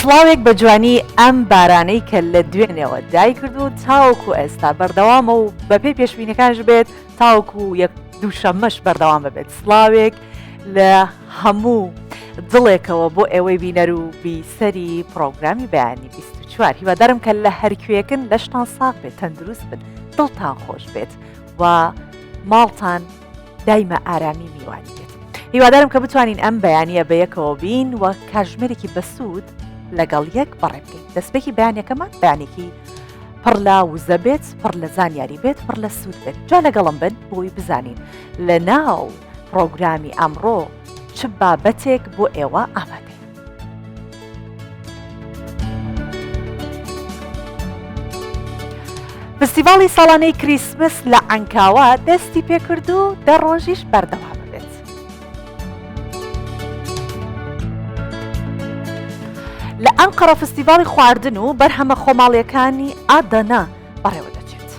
سڵاوێک بە جوانی ئەم بارانەی کە لە دوێنێەوە دای کرد و تاوەکو ئێستا بەردەوامە و بەپێی پێشبینەکانش بێت تاوەکو یەک دووشەمەش بەردەوام ببێت. سڵاوێک لە هەموو دڵێکەوە بۆ ئێوەی بینەر و بیسەری پرۆگرامی بەیانی 24. هیوادارم کە لە هەرکوێکن لەشتان ساغ بێت، تەندروست بن، دڵتان خۆش بێت و ماڵتان دایمە ئارامی میوانی بێت. هیوادارم کە بتوانین ئەم بەیانیە بە یەکەوە بین و کاژمێرێکی بەسوود لەگەڵ یەک بەڕێ بکەین. دەستپێکی بەیانەکەمان بەیانێکی پڕ لە وزە بێت، پڕ لە زانیاری بێت، پڕ لە سوود بێت. جا لەگەڵم بن بۆی بزانین لە ناو پرۆگرامی ئەمڕۆ چ بابەتێک بۆ ئێوە ئامادەیە. فستیڤاڵی ساڵانەی کریسمس لە عەنکاوە دەستی پێکرد و 10 ڕۆژیش بەردەوام بێت. لە ئەنقەرە فستیڤاڵی خواردن و بەرهەمە خۆماڵیەکانی ئادەنا بەڕێوە دەچێت.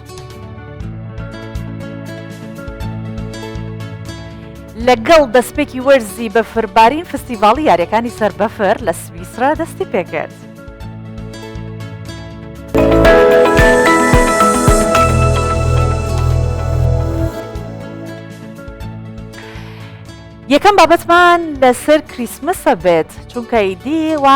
لەگەڵ دەستپێکی وەرزی بەفربارین فستیڤاڵی یاریەکانی سەر بەفر لە سویسرا دەستی پێکرد. یەکەم بابەتمان لەسەر کریسمسە بێت، چونکە ئیدی و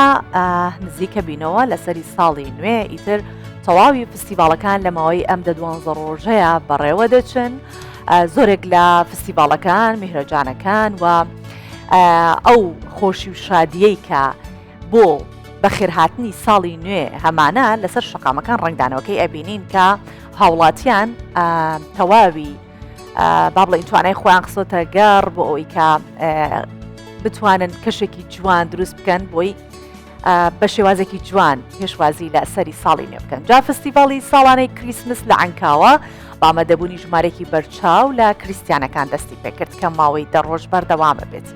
نزیکە بینەوە لەسەری ساڵی نوێ. ئیتر تەواوی فستیڤاڵەکان لە ماوەی ئەم 12 ڕۆژەیە بەڕێوە دەچن. زۆرێک لە فستیڤاڵەکان میهرەجانەکان و ئەو خۆشی و شادیەی کە بۆ بەخێرهاتنی ساڵی نوێ هەمانە لەسەر شەقامەکان ڕنگدانەوەکەی ئەبینین کە هاوڵاتیان تەواوی با بڵێن توانای خۆیان قسۆتە گەڕ بۆ ئەوەی کە بتوانن کەشێکی جوان دروست بکەن بۆی بە شێوازێکی جوان پێشوازی لە سەری ساڵی نوێ بکەن. جا فستیڤاڵی ساڵانەی کریسمس لە عەنکاوە بامەدەبوونی ژمارێکی بەرچاو لە کریسیانەکان دەستی پێکرد کە ماوەی 10 ڕۆژ بەردەوامە بێت.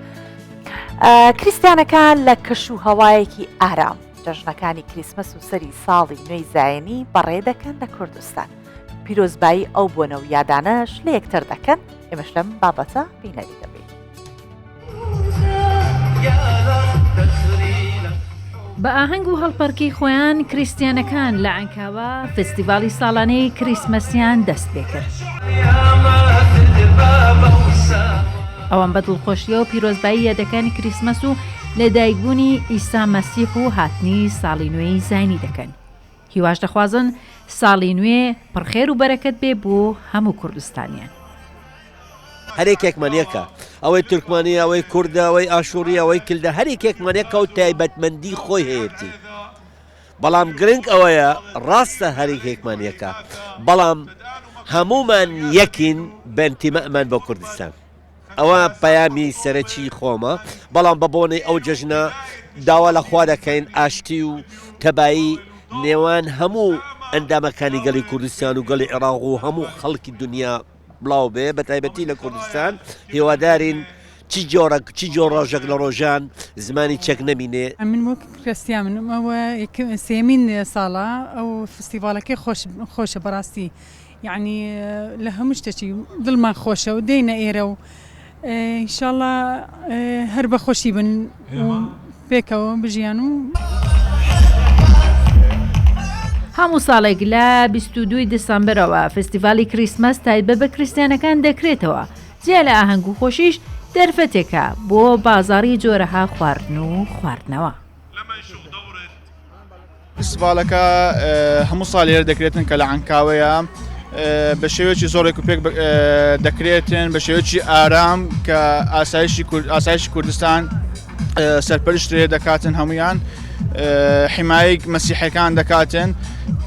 کریسیانەکان لە کەش و هەوایەکی ئارام جەژنەکانی کریسمس و سەری ساڵی نوێی زایێنی بەڕێ دەکەن لە کوردستان. پیرۆزبایی ئەو بۆنە و یادانەش لە یەکتر دەکەن. ئێمەش لەم بابەتە بینەری دەبێت. بە ئاهەنگ و هەڵپەرکەی خۆیان کریسیانەکان لە عەنکاوە فستیڤاڵی ساڵانەی کریسمەسیان دەست پێ کرد. ئەوان بە دڵخۆشیەوە پیرۆزبایی یادەکانی کریسمەس و لەدایکبوونی ئیسا مەسیح و هاتنی ساڵی نوێی زاینی دەکەن. هیواش دەخوازن ساڵی نوێ پڕخێر و بەرەکەت بێ بۆ هەموو کوردستانیان. هەرێکێکمانەکە ئەوەی تورکمانی، ئەوەی کوردە، ئەوەی ئاشووری، ئەوەی کلدە، هەرێکێکمانەکە و تایبەتمەندی خۆی هەیەتی. بەڵام گرنگ ئەوەیە ڕاستە هەرێکێکمانەکە، بەڵام هەمومان یەکین بەنتیمەمان بۆ کوردستان. ئەوە پەیامی سەرەکی خۆمە، بەڵام بە بۆنەی ئەو جەژنە داوا لە خوا دەکەین ئاشتی و تەبایی نێوان هەموو ئەندامەکانی گەڵی کوردستان و گەڵی عێراق و هەموو خەڵکی دنیا بڵاو بێ، بە تایبەتی لە کوردستان. هیوادارین چی جۆر ڕۆژێک لە ڕۆژان زمانی چەک نەبینێ. من وەک کریستیان منم ئەوە سێمین ساڵە ئەو فستیڤاڵەکەی خۆشە بەڕاستی، یعنی لە هەموو شتێکی دڵمان خۆشە و دێنە ئێرە و ئینشاڵڵا هەر بە خۆشی بن و پێکەوە بژیان و هەموو ساڵێک لە 22 دسامبرەوە فستیڤاڵی کریسمەس تایبەت بە کریسیانەکان دەکرێتەوە. جیا لە ئاهەنگ و خۆشیش دەرفەتێکە بۆ بازاڕی جۆرەها خواردن و خواردنەوە. فستیڤاڵەکە هەموو ساڵ لێرە دەکرێتن کە لە عەنکاوەیە بە شێوەیەکی زۆرێک و پێک دەکرێتن، بە شێوەیەکی ئارام کە ئاسایشی کوردستان سەرپەرشت لێ دەکاتن، هەمویان حیمایەی مەسیحەکان دەکاتن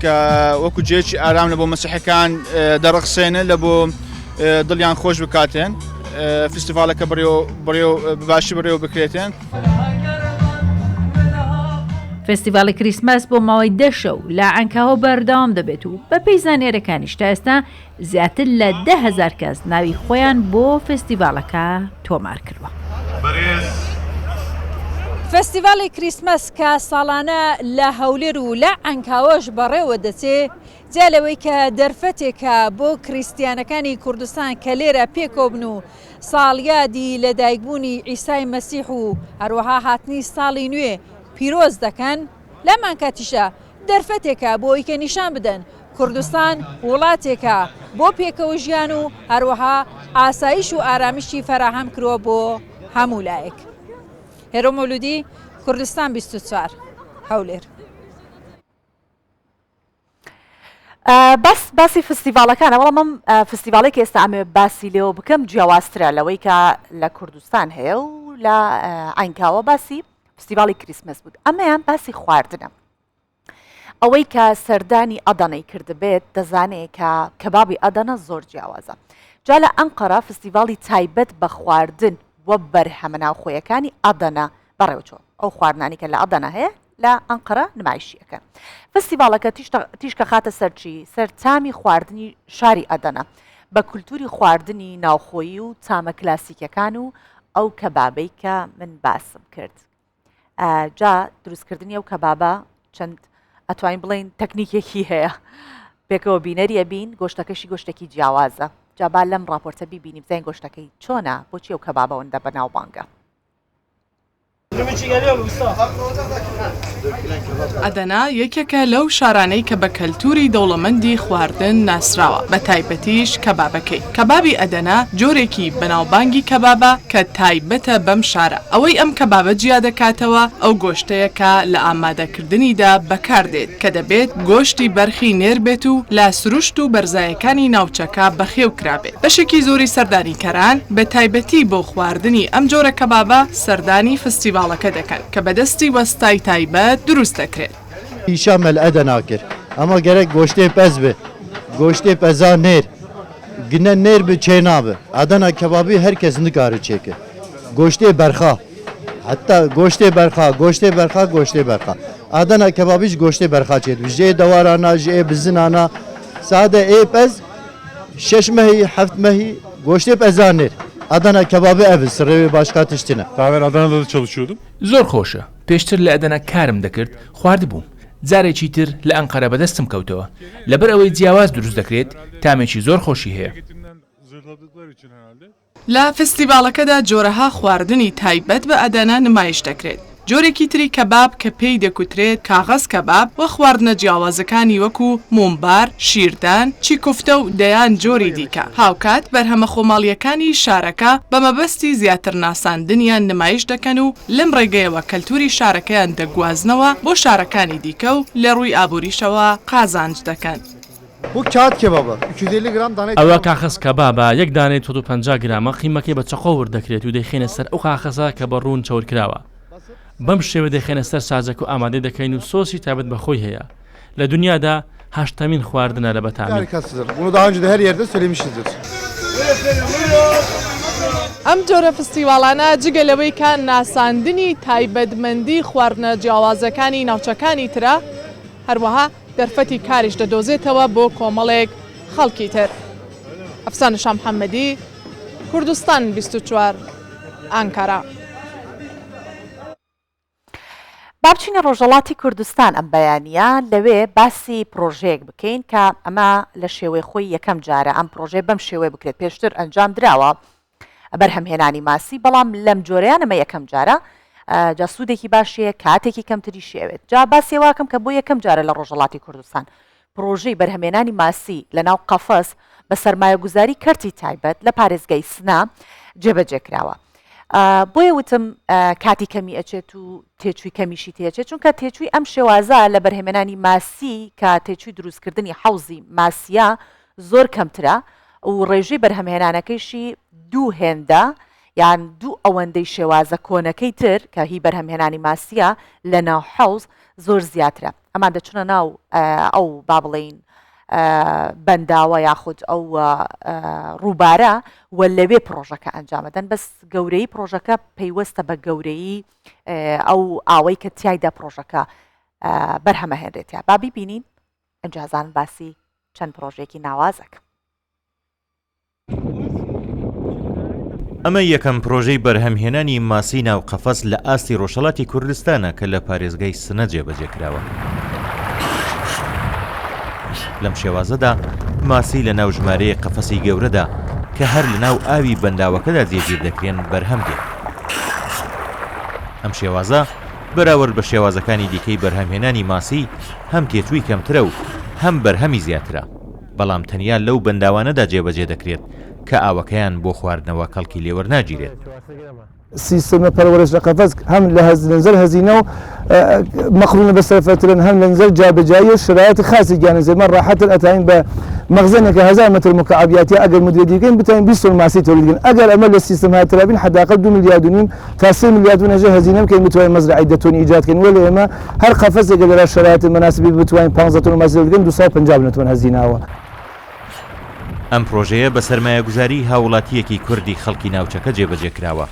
کە وەکو جێکی ئارام لە بۆ مەسیحەکان دەڕەخسێنن لە بۆ دڵیان خۆش بکاتن. فستیڤاڵەکە باشی بەڕێوە بکرێتن. فستیڤاڵی کریسمەس بۆ ماوەی 10 شەو لە عەنکاوە بەردەوام دەبێت و بە پێی زانیاریەکانیش تا ئێستا زیاتر لە 10,000 کەس ناوی خۆیان بۆ فستیڤاڵەکە تۆمار کردووە. فستیڤاڵی کریسمەس کە ساڵانە لە هەولێر و لە عەنکاوەش بەڕێوە دەچێ، جا لەوەی کە دەرفەتێکە بۆ کریسیانەکانی کوردستان کە لێرە پێکۆبن و ساڵیادی لەدایکبوونی ئیسای مەسیح و هەروەها هاتنی ساڵی نوێ پیرۆز دەکەن. لەمان کاتیشە دەرفەتێکە بۆ ئەوەی کە نیشان بدەن کوردستان وڵاتێکە بۆ پێکەوە ژیان و هەروەها ئاسایش و ئارامیشی فەراهەم کردووە بۆ هەموو لایەک. هێرۆ مەولودی، کوردستان 24 هەولێر. باسی فستیڤالەکانە، وەڵام من فستیڤالێکی ئێستا ئەمێ باسی لێەوە بکەم جیاوازترە لەوەی کە لە کوردستان هەیە و لە عینکاوە باسی فستیڤاڵی کریسمس بوو. ئەمەیان باسی خواردنە. ئەوەی کە سەردانی ئەدەنەی کردبێت دەزانێت کە کەبابی ئەدەنە زۆر جیاوازە. جا لە ئەنقەرە فستیڤاڵی تایبەت بە خواردن وە بەرهەمە ناوخۆیەکانی ئەدەنە بەڕێوەچۆ ئەو خواردنانی کە لە ئەدەنە هەیە لە ئەنقەرە نمایشیەکە. فستیڤالەکە تیشکە خاتە سەرچی سەر تامی خواردنی شاری ئەدەنە بە کولتوری خواردنی ناوخۆیی و تامە کلاسیکەکان و ئەو کەبابەی کە من باسم کرد. جا دروستکردنی ئەو کەبابە چەند ئەتوانین بڵێن تەکنیکێکی هەیە. پێکەوە بینەریە بین گۆشتەکەشی گۆشتێکی جیاوازە. جابا لەم راپۆرتە بیبینی بزین گۆشتەکەی چۆنە بۆچی ئەو کەبابەوەندە بەناوبانگە. ئەدەنا یەکێکە لەو شارانەی کە بە کەلتوری دەوڵەمەندی خواردن ناسراوە بە تایبەتیش کەبابەکەی. کەبابی ئەدەنا جۆرێکی بەناوبانگی کەبابە کە تایبەتە بەم شارە. ئەوەی ئەم کەبابە جیا دەکاتەوە ئەو گۆشتەیەکە لە ئامادەکردنیدا بەکاردێت کە دەبێت گۆشتی بەرخی نێر بێت و لا سروشت و بەرزایەکانی ناوچەکە بەخێو کرابێت. بەشێکی زۆری سەردانیکەران بە تایبەتی بۆ خواردنی ئەم جۆرە کەبابە سەردانی فستیڤالەکە دەکەن کە بەدەستی وەستای تایبەت دروست دەکرێت. ئیشامە لە ئەدەنا کرد ئەمە گەرەک گۆشتێ پەز بێ گۆشتێ پەزا نێر گنە نێر بە چێ نابێ ئەدەنا کەبابی هەر کەس نکارە چێکە گۆشتێ بەرخا حتا گۆشتێ بەرخا گۆشتێ بەرخا گۆشتێ بەرخا ئەدەنا کەبابیش گۆشتێ بەرخا چێت ژێ دەوارانە ژێ بزنانە سادە ئێ پەز 6 مەهی 7 مەهی گۆشتێ پەزا نێر. Adana kebabı evi sırrı başka tiştine. Ben Adana'da da çalışıyordum. زۆر خۆشە. پێشتر لە ئەدەنا کارم دەکرد خوارد بووم. جارێکی تر لە ئەنقەرە بەدەستم کەوتەوە. لەبەر ئەوەی جیاواز دروست دەکرێت تامێکی زۆر خۆشی هەیە. لە فستیڤالەکەدا جۆرەها خواردنی تایبەت بە ئەدەنا نمایش دەکرێت. جۆرێکی تری کەباب کە پێی دەکوترێت کاغەز کەباب و خواردنە جیاوازەکانی وەکو مۆمبار، شیردان، چیکۆفتە و دەیان جۆری دیکە. هاوکات بەرهەمە خۆماڵیەکانی شارەکە بە مەبەستی زیاتر ناساندنیان نمایش دەکەن و لەم ڕێگەیەوە کەلتوری شارەکەیان دەگوازنەوە بۆ شارەکانی دیکە و لە ڕووی ئابووریشەوە قازانج دەکەن. Bu kağıt kebabı 250 gram tane. ئەوە کاخەز کەبابە یەک دانەی 250 گرامە قیمەکەی بە چەقۆ وردەکرێت و دەیخێنە سەر ئەو کاخەزە کە بە ڕوون چەور کراوە. بەم شێوە دەخێنە سەر سازەک و ئامادەی دەکەین و سۆسی تایبەت بەخۆی هەیە. لە دنیادا 8مین خواردنە لە بەتامی. Bunu daha önce de her yerde söylemişizdir. ئەم جۆرە فستیڤالانە جگە لەوەی کە ناساندنی تایبەتمەندی خواردنە جیاوازەکانی ناوچەکانی ترە هەروەها دەرفەتی کاریش دەدۆزێتەوە بۆ کۆمەڵێک خەڵکی تر. ئەفسانە شام محەممەدی، کوردستان 24 ئەنکارا. بابچینە ڕۆژەڵاتی کوردستان ئەم بەیانە لەوێ باسی پرۆژەیەک بکەین کە ئەمە لە شێوەی خۆی یەکەم جارە ئەم پرۆژێ بەم شێوەیە بکرێت. پێشتر ئەنجام دراوە بەرهەمهێنانی ماسی بەڵام لەم جۆرەیان ئەمە یەکەم جارە جا سوودێکی باشەیە کاتێکی کەمتری شێوێت. جا باسی واکەم کە بۆ یەکەم جارە لە ڕۆژەڵاتی کوردستان پرۆژەی بەرهەمهێنانی ماسی لە ناو قەفەس بە سەرمایە گوزاری کەرتی تایبەت لە پارێزگای سنا جێبەجێکراوە. بۆیە وتم کاتی کەمی ئەچێت و تێچووی کەمیشی تێچێت چونکە تێچووی ئەم شێوازە لە بەرهێمێنانی ماسی کە تێچووی دروستکردنی حەوزی ماسیە زۆر کەمترە و ڕێژەی بەرهەمهێنانەکەیشی دوو هێندە یان دوو ئەوەندەی شێوازە کۆنەکەی تر کە هی بەرهەمهێنانی ماسیە لە ناو حەوز زۆر زیاترە. ئەمان دەچونە ناو ئەو با بڵێین بەنداوە یاخود ئەو ڕووبارە و لەوێ پرۆژەکە ئەنجامەدەن بەس گەورەی پرۆژەکە پەیوەستە بە گەورەی ئەو ئاوەی کە تایدا پرۆژەکە بەرهەمەهێنرێتە. با بیبینین ئەنجازان باسی چەند پرۆژێکی ناوازەکە. ئەمە یەکەم پرۆژەی بەرهەمهێنانی ماسی ناو قەفەس لە ئاستی ڕۆژهەڵاتی کوردستانە کە لە پارێزگای سنە جێبەجێکراوە. لەم شێوازەدا ماسی لە ناو ژمارەیە قەفەسی گەورەدا کە هەر لە ناو ئاوی بەنداوەکەدا جێگیر دەکرێن بەرهەم دێت. ئەم شێوازە بەراورد بە شێوازەکانی دیکەی بەرهەمهێنانی ماسی هەم تێچووی کەمترە و هەم بەرهەمی زیاترە، بەڵام تەنیا لەو بەنداوانەدا جێبەجێ دەکرێت کە ئاوەکەیان بۆ خواردنەوە کەڵکی لێوەرناگیرێت. سیستم پەروەرش لە قەفەس هەم لە لەنزەر هەزینە و مەخلوونە بەسەرفەترن هەم لەنزەر جابەجایی و شرایەتی خاصی گیانەزێمە ڕاحەتر ئەتاین بە مەخزنێکە 1000 متر مکعبیاتی ئەگەر مدیریەکەین بتوانین 20 تۆن ماسی تۆلیدکەین. ئەگەر ئەمە لە سیستم هاترابین حداقل 2 ملیارد و نیم تا 3 ملیارد و نەجە هەزینە بکەین بتوانین مەزرعی 10 تۆن ایجادکەین، وەلی ئێمە هەر قەفەسێک لە شرایەتی مناسبی بتوانین 15 تۆن ماسی تۆلیدکەین 250 تۆن هەزینەوە. ئەم پرۆژەیە بە سەرمایەگوزاری هاوڵاتیەکی کوردی خەڵکی ناوچەکە جێبەجێ کراوە.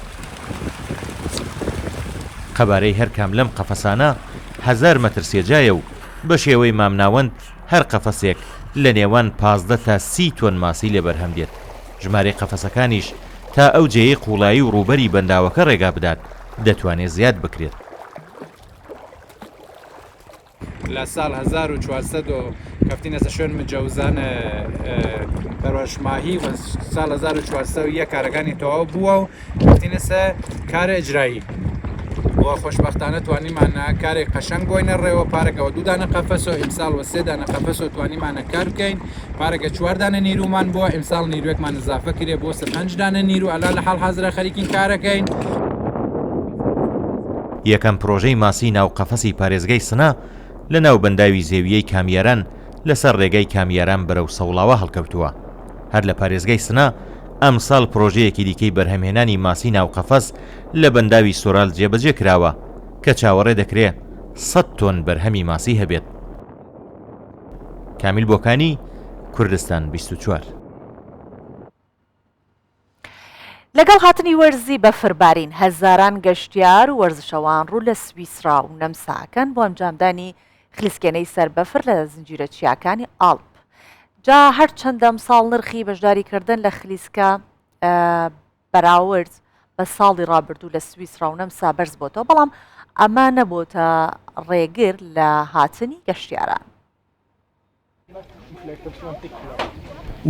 قەبارەی هەر کام لەم قەفەسانە 1000 مەتر سێجایە و بە شێوەی مامناوەند هەر قەفەسێک لە نێوان 15 تا 30 تۆن ماسی لێ بەرهەم دێت. ژمارەی قەفەسەکانیش تا ئەو جێی قوڵایی و ڕوبەری بەنداوەکە ڕێگا بدات دەتوانێت زیاد بکرێت. لە ساڵ 1400 کەفتینە سە شوێن مجەوزانە بەڕۆژماهی و ساڵ 1401 کارەکانی تەواو بووە و کەفتینە سە کارە ئەجرایی. بۆ خۆشبەختانە توانیمانە کارێک قەشەنگ بۆینە ڕێوە پارێکەوە 2 دانە قەفەس و ئیمساڵ وە 3 دانە قەفەس و توانیمانە کار بکەین. پارێکە 4 دانە نیرومان بووە ئیمساڵ نیروێکمان ئیزافە کرێ بۆ 5 دانە نیرو ئەلا لە حاڵ حەزرە خەریکین کارەکەین. یەکەم پرۆژەی ماسی ناو قەفەسی پارێزگای سنا لە ناو بەنداوی زێویەی کامیاران لەسەر ڕێگەی کامیاران بەرەو سەوڵاوە هەڵکەوتووە. هەر لە پارێزگای سنا ئەم ساڵ پرۆژەیەکی دیکەی بەرهەمهێنانی ماسی ناو قەفەس لە بەنداوی سۆرال جێبەجێ کراوە کە چاوەڕێ دەکرێت 100 تۆن بەرهەمی ماسی هەبێت. کامیل بۆکانی، کوردستان 24. لەگەڵ هاتنی وەرزی بەفربارین هەزاران گەشتیار و وەرزشەوان ڕوو لە سویسرا و نەمساکەن بۆ ئەنجامدانی خلیسکێنەی سەر بەفر لە زنجیرە چیاکانی ئاڵپ. جا هەر چەندەم ساڵ نرخی بەشداریکردن لە خلیسکە بەراورد بە ساڵی ڕابردوو لە سویسرا و نەمسا بەرز بۆتەوە، بەڵام ئەمە نەبووتە ڕێگر لە هاتنی گەشتیاران.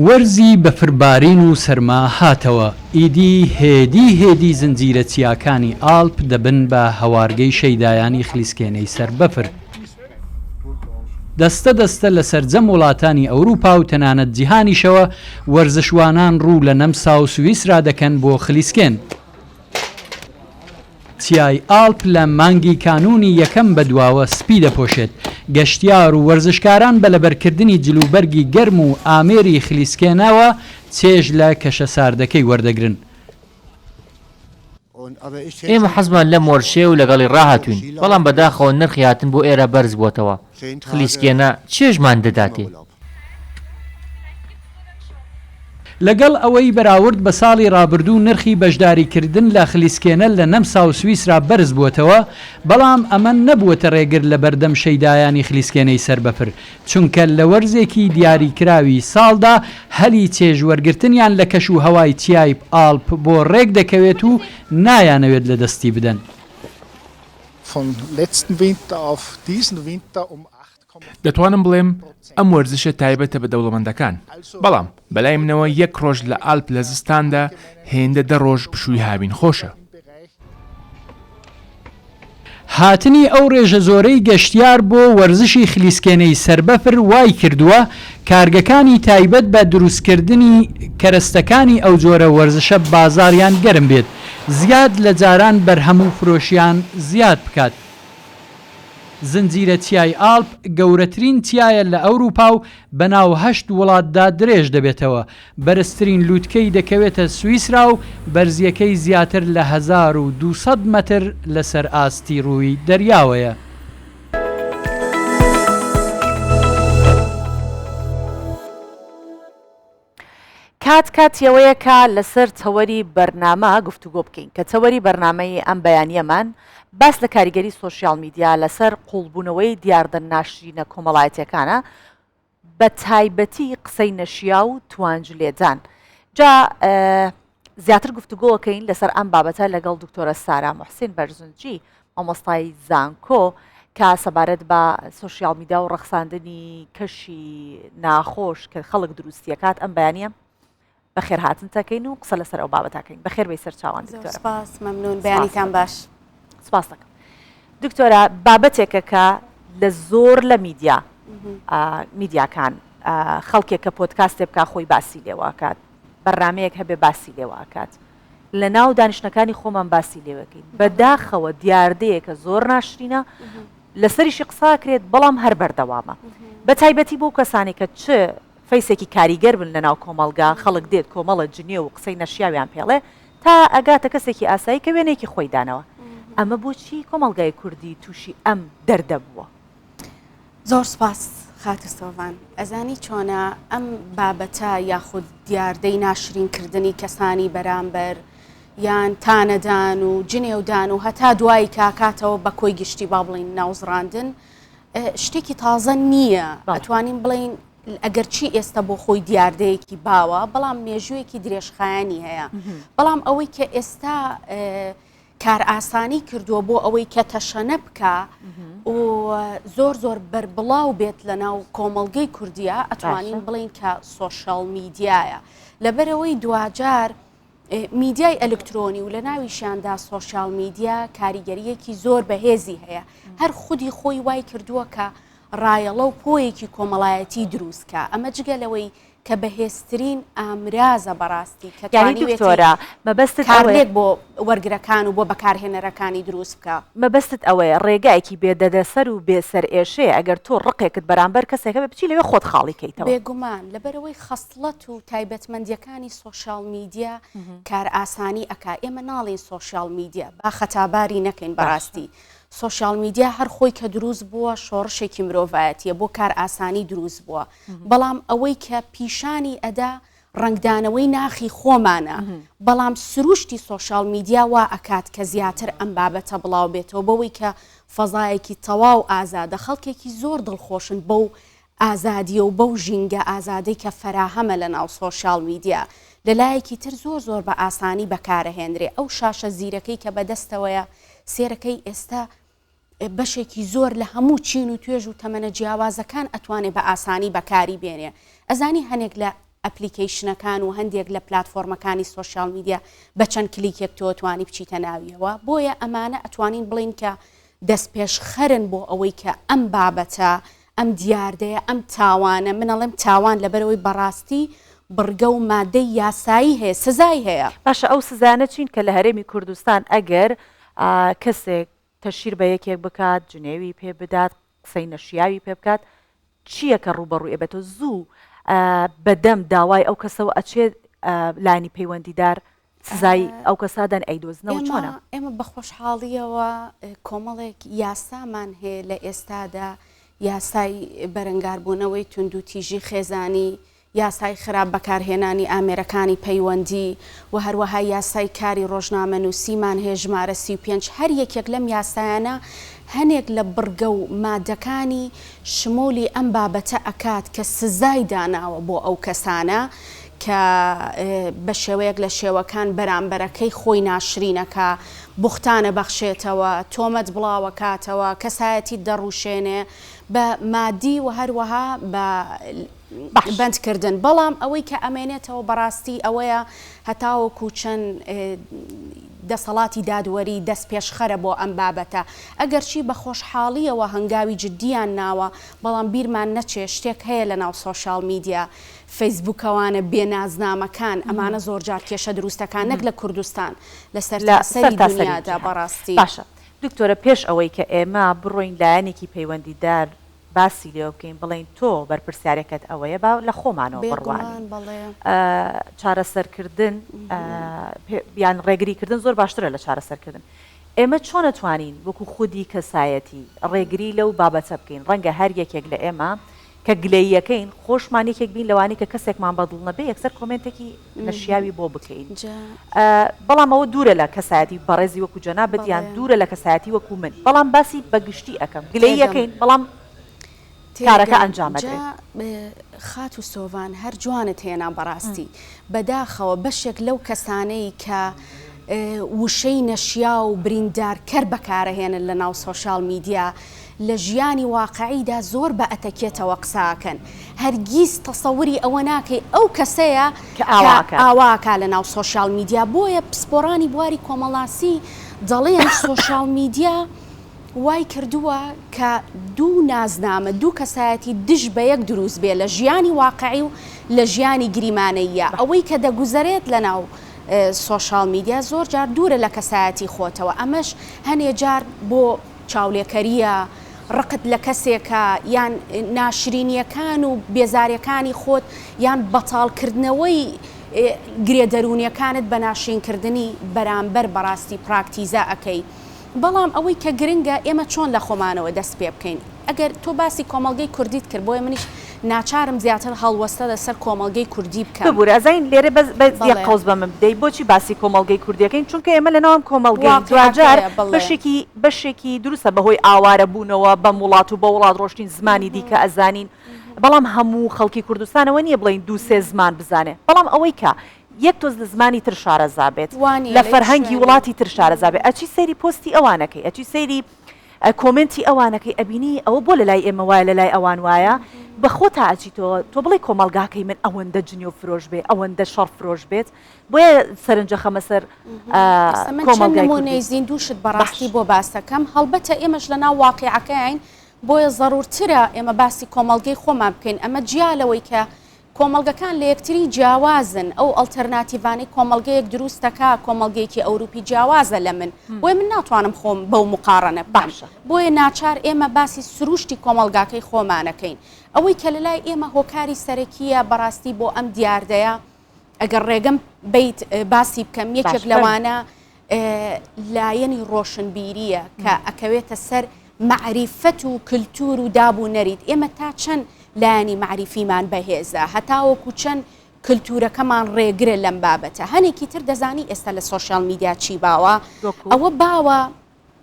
وەرزی بەفربارین و سەرما هاتەوە. ئیدی هێدی زنجیرە چیاکانی ئاڵپ دەبن بە هەوارگەی شەیدایانی خلیسکێنەی سەر بەفر. دەستە دەستە لە سەرجەم وڵاتانی ئەوروپا و تەنانەت جیهانیشەوە وەرزشوانان ڕوو لە نەمسا و سویسرا دەکەن بۆ خلیسکێن. چیای ئاڵپ لە مانگی کانونی یەکەم بەدواوە سپی دەپۆشێت. گەشتیار و وەرزشکاران بە لەبەرکردنی جلوبەرگی گەرم و ئامێری خلیسکێنەوە چێژ لە کەشە ساردەکەی وەردەگرن. ئێمە حەزمان لە مۆرشێ و لەگەڵی ڕاهاتوین، بەڵام بەداخەوە نرخی هاتن بۆ ئێرە بەرز بووەتەوە. خلیسکێنە چێژمان دەداتێ. لەگەڵ ئەوەی بەراورد بە ساڵی ڕابردوو نرخی بەشداریکردن لە خلیسکێنە لە نەمسا و سویسرا بەرز بووەتەوە، بەڵام ئەمە نەبووەتە ڕێگر لە بەردەم شەیدایانی خلیسکێنەی سەربەفر، چونکە لە وەرزێکی دیاریکراوی ساڵدا هەلی چێژوەرگرتنیان لە کەش و هەوای چیای ئاڵپ بۆ ڕێک دەکەوێت و نایانەوێت لە دەستی بدەن. دەتوانم بڵێم ئەم وەرزشە تایبەتە بە دەوڵەمەندەکان، بەڵام بەلای منەوە 1 ڕۆژ لە ئاڵپ لە زستاندا هێندە 10 ڕۆژ پشووی هاوین خۆشە. هاتنی ئەو ڕێژە زۆرەی گەشتیار بۆ وەرزشی خلیسکێنەی سەربەفر وای کردووە کارگەکانی تایبەت بە دروستکردنی کەرەستەکانی ئەو جۆرە وەرزشە بازاریان گەرم بێت، زیاد لە جاران بەرهەم و فرۆشیان زیاد بکات. زنجیرە چیای ئاڵپ گەورەترین چیایە لە ئەوروپا و بەناو 8 وڵاتدا درێژ دەبێتەوە. بەرزترین لووتکەی دەکەوێتە سویسرا و بەرزیەکەی زیاتر لە 1200 مەتر لەسەر ئاستی ڕووی دەریاوەیە. کاتیەوەیە کە لەسەر تەوەری بەرنامە گفتوگۆ بکەین کە تەوەری بەرنامەی ئەم بەیانیەمان باس لە کاریگەری سۆشیال میدیا لەسەر قوڵبوونەوەی دیاردن ناشرینە کۆمەڵایەتیەکانە، بە تایبەتی قسەی نەشیا و توانج لێدان. جا زیاتر گفتوگۆکەین لەسەر ئەم بابەتە لەگەڵ دکتۆرە سارا موحسین بەرزنجی مامۆستای زانکۆ کە سەبارەت بە سۆشیال میدیا و ڕەخساندنی کەشی ناخۆش کە خەڵک دروستیەکات ئەم بەیانیە بەخێر هاتن تەکەین و قسە لەسەر ئەو بابەتەکەین. بەخێر بەی سەر چاوان دکتۆرە. سپاس، مەمنون، بەیانیتان باش. سپاس دەکەم. دکتۆرە بابەتێکە کە لە زۆر لە میدیاکان خەڵکێک کە پۆدکاستێ بکە خۆی باسی لێواکات بەڕامەیەک هەبێ باسی لێواکات لە ناو دانیشتەکانی خۆمان باسی لێوەکەین بەداخەوە دیاردەیە کە زۆر ناشرینە لەسەریشی قساکرێت بەڵام هەر بەردەوامە بە تایبەتی بۆ کەسانی کە چ فەیسێکی کاریگەر بن لە ناو کۆمەلگا خەڵک دێت کۆمەڵە جنێ و قسەی نەشیاویان پێڵێ تا ئەگاتە کەسێکی ئاسایی کە وێنێکی خۆی دانەوە ئەمە بۆچی کۆمەلگای کوردی تووشی ئەم دەردە بووە زۆر سپاس خاتە سۆڤان ئەزانی چۆنە ئەم بابەتە یاخود دیاردەی ناشرینکردنی کەسانی بەرامبەر یان تانەدان و جنێودان و هەتا دوایی کاکاتەوە بە کۆی گشتی با بڵین ناوزڕاندن شتێکی تازە نییە ئەتوانین بڵین ئەگەر چی ئێستا بۆ خۆی دیاردەیەکی باوە بەڵام مێژوویەکی درێژخایانی هەیە بەڵام ئەوەی کە ئێستا کار ئاسانی کردووە بۆ ئەوەی کە تەشەنە بکە و زۆر بەربڵاو بێت لە ناو کۆمەڵگەی کوردیە ئەتوانین بڵین کە سۆشەڵ میدیایە لەبەرەوەی دوجار میدیای ئەلکترۆنی و لە ناویشیاندا سۆشال میدیا کاریگەریەکی زۆر بەهێزی هەیە هەر خودی خۆی وای کردووە کە ڕایەڵە و پۆیەکی کۆمەڵایەتی دروستکە ئەمە جگەلەوەی کە بەهێزترین ئامرازە بەڕاستی کە دکتۆرە مەبەستت کارلێک بۆ وەرگرەکان و بۆ بەکارهێنەرەکانی دروست بکە مەبەستت ئەوەیە ڕێگایەکی بێدەدەسەر و بێسەر ئێشەیە ئەگەر تۆ ڕقێکت بەرامبەر کەسێکە بە بچی لەوێ خۆت خاڵی کەیتەوە بێگومان لەبەرەوەی خەسڵەت و تایبەتمەندیەکانی سۆشال میدیا کار ئاسانی ئەکا ئێمە ناڵین سۆشال میدیا با خەتاباری نەکەین بەڕاستی سۆشال میدیا هەر خۆی کە دروست بووە شۆڕشێکی مرۆڤایەتیە بۆ کار ئاسانی دروست بووە بەڵام ئەوەی کە پیشانی ئەدا ڕنگدانەوەی ناخی خۆمانە بەڵام سروشتی سۆشال میدیا وا ئەکات کە زیاتر ئەم بابەتە بڵاو بێتەوە بەوەی کە فەزایەکی تەواو ئازادە خەڵکێکی زۆر دڵخۆشن بەو ئازادیە و بەو ژینگە ئازادەی کە فەراهەمە لە ناو سۆشال میدیا لەلایەکی تر زۆر بە ئاسانی بەکارەهێنرێ ئەو شاشە زیرەکەی کە بەدەستەوەیە سێرەکەی ئێستا بەشێکی زۆر لە هەموو چین و توێژ و تەمەنە جیاوازەکان ئەتوانێت بە ئاسانی بەکاری بێنێ ئەزانی هەنێک لە ئەپلیکیشنەکان و هەندێک لە پلتفۆرمەکانی سۆشال میدیا بە چەند کلیکێک تۆ توانی بچیتە ناویەوە بۆیە ئەمانە ئەتوانین بڵین کە دەست پێش خەرن بۆ ئەوەی کە ئەم بابەتە ئەم دیاردەیە ئەم تاوانە منەڵێم تاوان لەبەرەوەی بەڕاستی بڕگە و مادەی یاسایی هەیە سزای هەیە باشە ئەو سزانە چین کە لە هەرێمی کوردستان ئەگەر کەسێک تەشیر بە یەکێک بکات جنێوی پێ بدات قسەی نەشیاوی پێ بکات چییە کە ڕوبەڕووی ئەبێتەوە زوو بەدەم داوای ئەو کەسەوە ئەچێت لانی پەیوەندیدار سزای ئەو کەسادان ئەیدۆزنەوە چۆنە ئێمە بە خۆشحاڵیەوە کۆمەڵێک یاسامان هەیە لە ئێستادا یاسای بەرەنگاربوونەوەی تونند و تیژی خێزانی یاسای خراپ بەکارهێنانی ئامێرەکانی پەیوەندی و هەروەها یاسای کاری ڕۆژنامە نووسیمان هەیە ژمارە 35 هەر یەکێک لەم یاسایانە هەنێک لە بڕگە و مادەکانی شمولی ئەم بابەتە ئەکات کە سزای داناوە بۆ ئەو کەسانە کە بە شێوەیەک لە شێوەکان بەرامبەرەکەی خۆی ناشرینەکە بوختانە بەخشێتەوە تۆمەت بڵاوە کاتەوە کەسایەتی دەڕوشێنێ بە مادی و هەروەها بە بەندکردن بەڵام ئەوەی کە ئەمێنێتەوە بەڕاستی ئەوەیە هەتاوەکو چەند دەسەڵاتی دادوەری دەست پێشخەرە بۆ ئەم بابەتە ئەگەرچی بە خۆشحاڵیەوە هەنگاوی جددیان ناوە بەڵام بیرمان نەچێ شتێک هەیە لە ناو سۆشال میدیا فەیسبووکەوانە بێنازنامەکان ئەمانە زۆرجار کێشە دروستەکان نەک لە کوردستان لە سەرتاسەری دنیادا بەڕاستی باشە دکتۆرە پێش ئەوەی کە ئێمە بڕۆین لایەنێکی پەیوەندیدار باسی لێ بکەین بڵین تۆ بەرپرسیارەکەت ئەوەیە با لە خۆمانەوە بڕوانی چارەسەرکردن یان ڕێگریکردن زۆر باشترە لە چارەسەرکردن ئێمە چۆن نتوانین وەکو خودی کەسایەتی ڕێگری لەو بابەتە بکەین ڕەنگە هەر یەکێک لە ئێمە کە گلەیەکەین خۆشمانێکێک بین لەوانی کە کەسێکمان بەدڵ نەبێ یەکسەر کۆمنتێکی نەشیاوی بۆ بکەین بەڵام ئەوە دوورە لە کەسایەتی بەڕێزی وەکو جەنابەت یان دوورە لە کەسایەتی وەکو من بەڵام باسی بەگشتی ئەەکەم گلەیەکەین بەڵام کارەکە ئەنجامەدرێت خات و سۆڤان هەر جوانت هێنا بەڕاستی بەداخەوە بەشێک لەو کەسانەی کە وشەی نەشیا و بریندارکەر بەکارەهێنن لە ناو سۆشال میدیا لە ژیانی واقعیدا زۆر بە ئەتەکێتەوە قساکەن هەرگیز تەسەوری ئەوە ناکەی ئەو کەسەیە کە ئاواکە لە ناو سۆشال میدیا بۆیە پسپۆرانی بواری کۆمەڵاسی دەڵێن سۆشال میدیا وای کردووە کە دوو نازنامە دوو کەسایەتی دژ بە یەک دروست بێ لە ژیانی واقعی و لە ژیانی گریمانەیە ئەوەی کە دەگوزارێت لە ناو سۆشال میدیا زۆر جار دوورە لە کەسایەتی خۆتەوە ئەمەش هەنێ جار بۆ چاولێکەریە ڕقت لە کەسێکە یان ناشرینیەکان و بێزاریەکانی خۆت یان بەتاڵکردنەوەی گرێدەرونیەکانت بە ناشرینکردنی بەرامبەر بەڕاستی پراکتیزە ئەەکەی بەڵام ئەوەی کە گرنگە ئێمە چۆن لە خۆمانەوە دەست پێ بکەین ئەگەر تۆ باسی کۆمەڵگەی کوردیت کرد بۆیە منیش ناچارم زیاتر هەڵوەستە لەسەر کۆمەڵگەی کوردی بکەم ببوور ئەزین لێرە بەزیە قەوز بە من بدەیت بۆچی باسی کۆمەڵگەی کوردیەکەین چونکە ئێمە لە ناوم کۆمەڵگەی دوجار بەشێکی دروستە بەهۆی ئاوارە بوونەوە بە وڵات و بە وڵات ڕۆشتین زمانی دیکە ئەزانین بەڵام هەموو خەڵکی کوردستانەوە نییە بڵین دوو سێ زمان بزانێ بەڵام ئەوەی کە یەک تۆز لە زمانی تر شارەزابێت لە فەرهەنگی وڵاتی تر شارەزابێت ئەچی سەیری پۆستی ئەوانەکەی ئەچی سەیری کۆمنتی ئەوانەکەی ئەبینی ئەوە بۆ لە لای ئێمە وایە لە لای ئەوان وایە بەخۆ تا ئەچیتەوە تۆ بڵێ کۆمەلگاکەی من ئەوەندە جنی و فرۆش بێ ئەوەندە شەڕ فرۆش بێت بۆیە سەرنجە خەمە سەر کۆمەلگای زیندووشت بەڕاستی بۆ باسەکەم هەڵبەتە ئێمەش لە ناو واقعەکەین بۆیە ضرورترە ئێمە باسی کۆمەلگەی خۆمان بکەین ئەمە جیالەوەی کە کۆمەلگەکان لە یەکتری جیاوازن ئەو ئەڵتەرناتیڤانەی کۆمەلگەیەک دروستەکە کۆمەلگەیەکی ئەوروپی جیاوازە لە من بۆیە من ناتوانم خۆم بەو مقارنە باشە بۆیە ناچار ئێمە باسی سروشتی کۆمەلگاکەی خۆمانەکەین ئەوەی کە لە لای ئێمە هۆکاری سەرەکیە بەڕاستی بۆ ئەم دیاردەیە ئەگەر ڕێگەم بیت باسی بکەم یەکێک لەوانە لایەنی ڕۆشنبیریە کە ئەکەوێتە سەر معریفەت و کللتور و دابوونەریت ئێمە تا چەند لایانی معریفیمان بەهێزە هەتاوەکو چەند کللتورەکەمان ڕێگرە لەم بابەتە هەنێکی تر دەزانی ئێستا لە سۆشیال میدیا چی باوە ئەوە باوە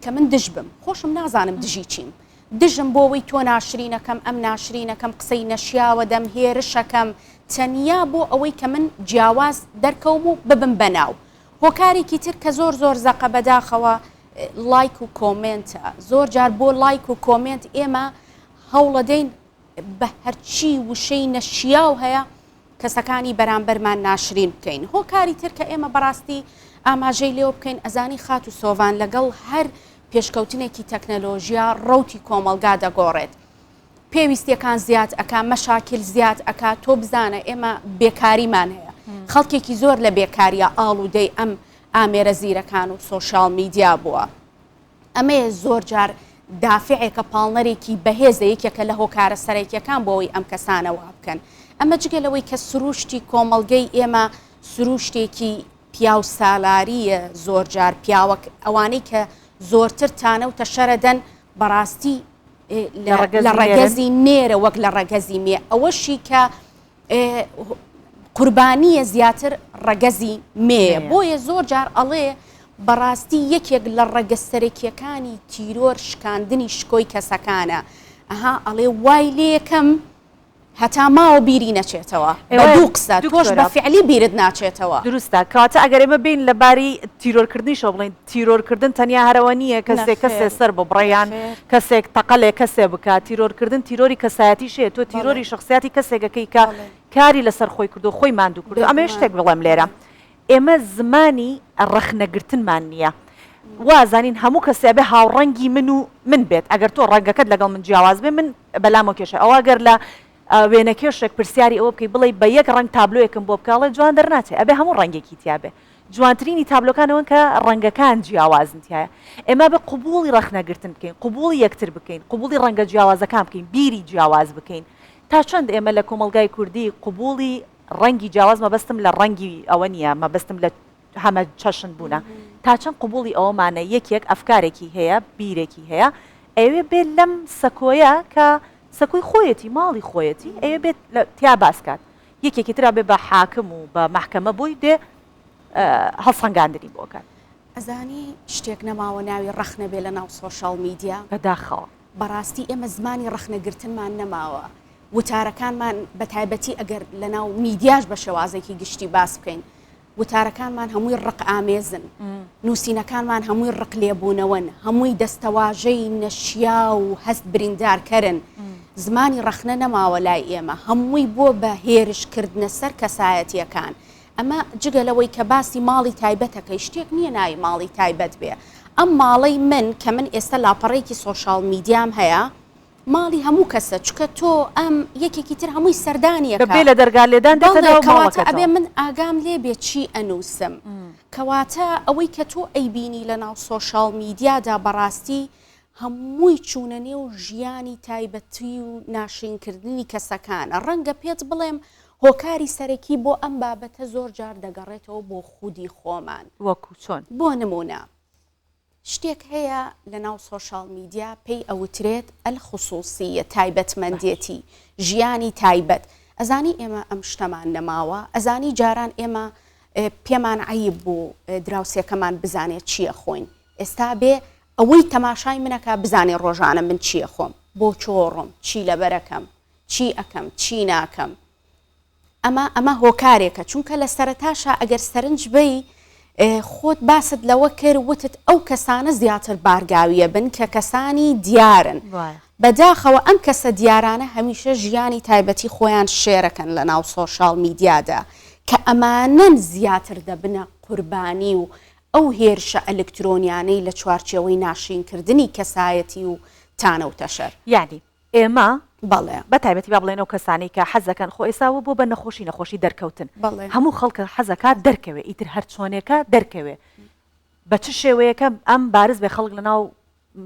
کە من دژ بم خۆشم نازانم دژی چیم دژم بۆەوەی تۆ ناشرینەکەم ئەم ناشرینەکەم قسەی نەشیاوە دەم هێرشەکەم تەنیا بۆ ئەوەی کە من جیاواز دەرکەوم و ببم بەناو هۆکارێکی تر کە زۆر زۆر زەقە بەداخەوە لایک و کۆمنتە زۆر جار بۆ لایک و کۆمنت ئێمە هەوڵەدەین بە هەرچی وشەی نەشیاو هەیە کەسەکانی بەرامبەرمان ناشرین بکەین هۆکاری تر کە ئێمە بەڕاستی ئاماژەی لێوە بکەین ئەزانی خات و سۆڤان لەگەڵ هەر پێشکەوتنێکی تەکنەلۆژیا ڕەوتی کۆمەلگا دەگۆڕێت پێویستیەکان زیاد ئەکا مەشاکل زیاد ئەکا تۆ بزانە ئێمە بێکاریمان هەیە خەڵکێکی زۆر لە بێکاریە ئاڵوودەی ئەم ئامێرە زیرەکان و سۆشیال میدیا بووە ئەمەیە زۆر جار دافعێکە پاڵنەرێکی بەهێزە یەکێکە لە هۆکارە سەرەکیەکان بۆەوەی ئەم کەسانەوە بکەن ئەمە جگەلەوەی کە سروشتی کۆمەلگەی ئێمە سروشتێکی پیا و سالاریە زۆر جار پیاوە ئەوانەی کە زۆرتر تانە و تەشەرەدەن بەڕاستی لە ڕەگەزی نێرە وەک لە ڕەگەزی مێ ئەوەشی کە قوربانیە زیاتر ڕەگەزی مێ بۆیە زۆر جار ئەڵێ بەڕاستی یەکێک لە ڕەگەستەرێکیەکانی تیرۆر شکاندنی شکۆی کەسەکانە ئەها ئەڵێ وای لێکەم هەتا ماوە بیری نەچێتەوە بە دوو قسە تۆش بە فعلی بیرت ناچێتەوە دروستە کەواتە ئەگەر ئێمە بین لەباری تیرۆرکردنیشەوە بڵین تیرۆرکردن تەنیا هەرەوە نییە کەسێک کەسێ سەر بە بڕیان کەسێک تەقەلێ کەسێ بکات تیرۆرکردن تیرۆری کەسایەتی شێ تۆ تیرۆری شخصیاتی کەسێکەکەی کە کاری لەسەر خۆی کردو خۆی ماندوو کردو ئەمە شتێک بڵێم لێرە ئێمە زمانی ڕەخنەگرتنمان نییە وازانین هەموو کەسێ بێ هاوڕەنگی من بێت ئەگەر تۆ ڕەنگەکەت لەگەڵ من جیاواز بێ من بەلامەوە کێشە ئەوە گەر لە وێنە کێشێک پرسیاری ئەوە بکەی بڵێ بە یەک ڕنگ تابلۆیەکم بۆ بکڵێ جوان دەرناچێت ئەبێ هەموو ڕەنگێکی تیاابێ جوانترینی تابلۆکانەوە کە ڕەنگەکان جیاوازنتیایە ئێمە بە قوبوڵی ڕەخنەگرتن بکەین قوبوڵی یەکتر بکەین قوبوڵی ڕەنگە جیاوازەکان بکەین بیری جیاواز بکەین تا چەند ئێمە لە کۆمەلگای کوردی قوبوڵی ڕەنگی جیاواز مەبەستم لە ڕەنگی ئەوە نییە مەبەستم لە هەمە چەشن بوونە تا چەند قوبوڵی ئەوەمانە یەکێک ئەفکارێکی هەیە بیرێکی هەیە ئەوێ بێت لەم سەکۆیە کە سەکوی خۆیەتی ماڵی خۆیەتی ئەوێ بێت تیا باسکات یەکێکی ترا بێ بە حاکم و بە محکەمە بۆی دێ هەڵسەنگاندنی بۆکات ئەزانی شتێک نەماوە ناوی ڕەخنە بێ لە ناو سۆشیال میدیا بەداخەوە بەڕاستی ئێمە زمانی ڕەخنەگرتنمان نەماوە وتارەکانمان بە تایبەتی ئەگەر لە ناو میدیاش بە شێوازێکی گشتی باس بکەین وتارەکانمان هەمووی ڕق ئامێزن نووسینەکانمان هەمووی ڕق لێبوونەوەن هەمووی دەستەواژەی نەشیا و هەست بریندارکەرن زمانی ڕەخنە نەماوە لای ئێمە هەمووی بۆ بە هێرشکردنە سەر کەسایەتیەکان ئەمە جگەلەوەی کە باسی ماڵی تایبەتەکەی شتێک نییە ناوی ماڵی تایبەت بێ ئەم ماڵی من کە من ئێستا لاپەڕێکی سۆشال میدیام هەیە ماڵی هەموو کەسە چکە تۆ ئەم یەکێکی تر هەمووی سەردانیەکە بێ لە دەرگا لێدان کەواتە ئەبێ من ئاگام لێ بێ چی ئەنووسم کەواتە ئەوەی کە تۆ ئەیبینی لە ناو سۆشال میدیادا بەڕاستی هەمووی چوونە نێو ژیانی تایبەتی و ناشرینکردنی کەسەکانە ڕەنگە پێت بڵێم هۆکاری سەرەکی بۆ ئەم بابەتە زۆر جار دەگەڕێتەوە بۆ خودی خۆمان وەکو چۆن بۆ نمونە شتێک هەیە لە ناو سۆشال میدیا پێی ئەوترێت ئەلخصوصیە تایبەتمەندێتی ژیانی تایبەت ئەزانی ئێمە ئەم شتەمان نەماوە ئەزانی جاران ئێمە پێمان عیب بوو دراوسێکەمان بزانێت چییە خۆین ئێستا بێ ئەوەی تەماشای منەکە بزانێ ڕۆژانە من چییە خۆم بۆ چۆڕم چی لەبەرەکەم چی ئەەکەم چی ناکەم ئەمە هۆکارێکە چونکە لە سەرەتاشە ئەگەر سەرنج بی خۆت باست لەوە کرد وتت ئەو کەسانە زیاتر بارگاویە بن کە کەسانی دیارن بەداخەوە ئەم کەسە دیارانە هەمیشە ژیانی تایبەتی خۆیان شێرەکەن لە ناو سۆشال میدیادا کە ئەمانەن زیاتر دەبنە قوربانی و ئەو هێرشە ئەلکترۆنیانەی لە چوارچێوەی ناشرینکردنی کەسایەتی و تانە و تەشەر یعنی ئێمە بەڵێ بە تایبەتی با بڵێنەوە کەسانی کە حەزەکەن خۆ ئێساوە بۆ بە نەخۆشی دەرکەوتن هەموو خەڵکە حەزەکات دەرکەوێ ئیتر هەر چۆنێکە دەرکەوێ بە چ شێوەیەکە ئەم بارز بێ خەڵک لە ناو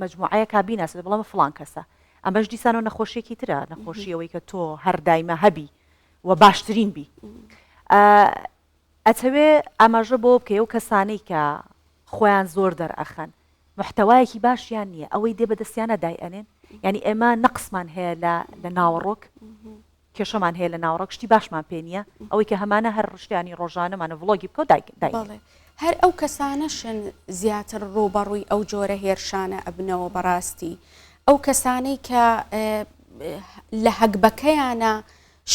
مجموعەیەکا بیناسێت بڵەمە فڵان کەسە ئەمەش دیسانەوە نەخۆشیێکی ترە نەخۆشیەوەی کە تۆ هەر دایمە هەبی و باشترین بی ئەتەوێ ئاماژە بۆ بکە و کەسانەی کە خۆیان زۆر دەرئەخەن محتەوایەکی باشیان نییە ئەوەی دێ بەدەستیانە دای ئەنێن ینی ئێمە نەقسمان هەیە لە ناوەڕۆک کێشەمان هەیە لە ناوڕۆک شتی باشمان پێ نییە ئەوەی کە هەمانە هەر ڕشتیانی ڕۆژانەمانە ڤڵۆگی بکە دای هەر ئەو کەسانەشن زیاتر ڕوبەڕووی ئەو جۆرە هێرشانە ئەبنەوە بەڕاستی ئەو کەسانەی کە لە هەکبەکەیانە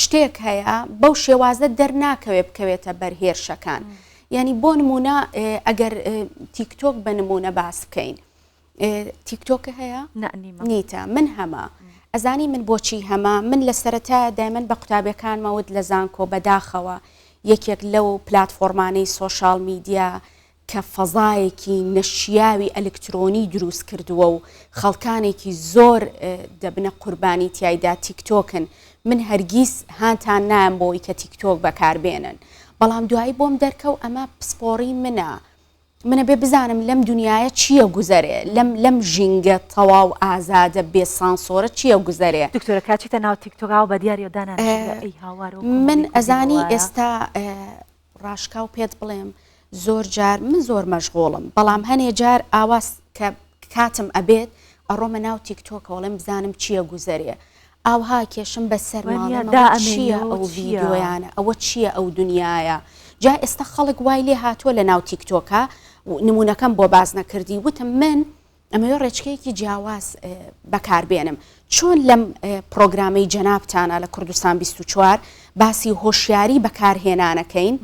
شتێک هەیە بەو شێوازە دەرناکەوێ بکەوێتە بەرهێرشەکان ینی بۆ نمونە ئەگەر تیکتۆک بە نمونە باس بکەین تیکتۆکە هەیە نیتە من هەمە ئەزانی من بۆچی هەمە من لە سەرەتا دایمەن بە قوتابەکانمەوت لە زانکۆ بەداخەوە یەکێک لەو پلاتفۆرمانەی سۆشال میدیا کە فەزایەکی نەشیاوی ئەلکترۆنی دروست کردووە و خەڵکانێکی زۆر دەبنە قوربانی تایدا تیکتۆکن من هەرگیز هانتان نام بۆی کە تیکتۆک بەکاربێنن بەڵام دوایی بۆم دەرکەو ئەمە پسپۆڕی منە بێ بزانم لەم دنیاە چییە گوزەرێ لەم ژینگە تەواو ئازادە بێ سانسۆرە چییە گوزەرێ دکتۆرە کاچیتە ناو تیکتۆکا و بە دیاریۆدانە من ئەزانی ئێستا ڕاشکا و پێت بڵێم زۆر جار من زۆر مەشغۆڵم بەڵام هەنێ جار ئاواز کە کاتم ئەبێت ئەڕۆمە ناو تیکتۆکەوەڵێم بزانم چییە گوزەرێ ئاوها کێشم بە سەرماڵەدا چییە ئەو ڤیددیۆیانە ئەوە چییە ئەو دنیاە جا ئێستا خەڵک وای لێ هاتووە لە ناو تیکتۆکە نمونونەکەم بۆ باز نەکردی وتم من ئەمەوە ڕێچکەیەکی جیاواز بەکاربێنم چۆن لەم پرۆگرامەی جەنابتانە لە کوردستان 24 باسی هۆشیاری بەکارهێنانەکەین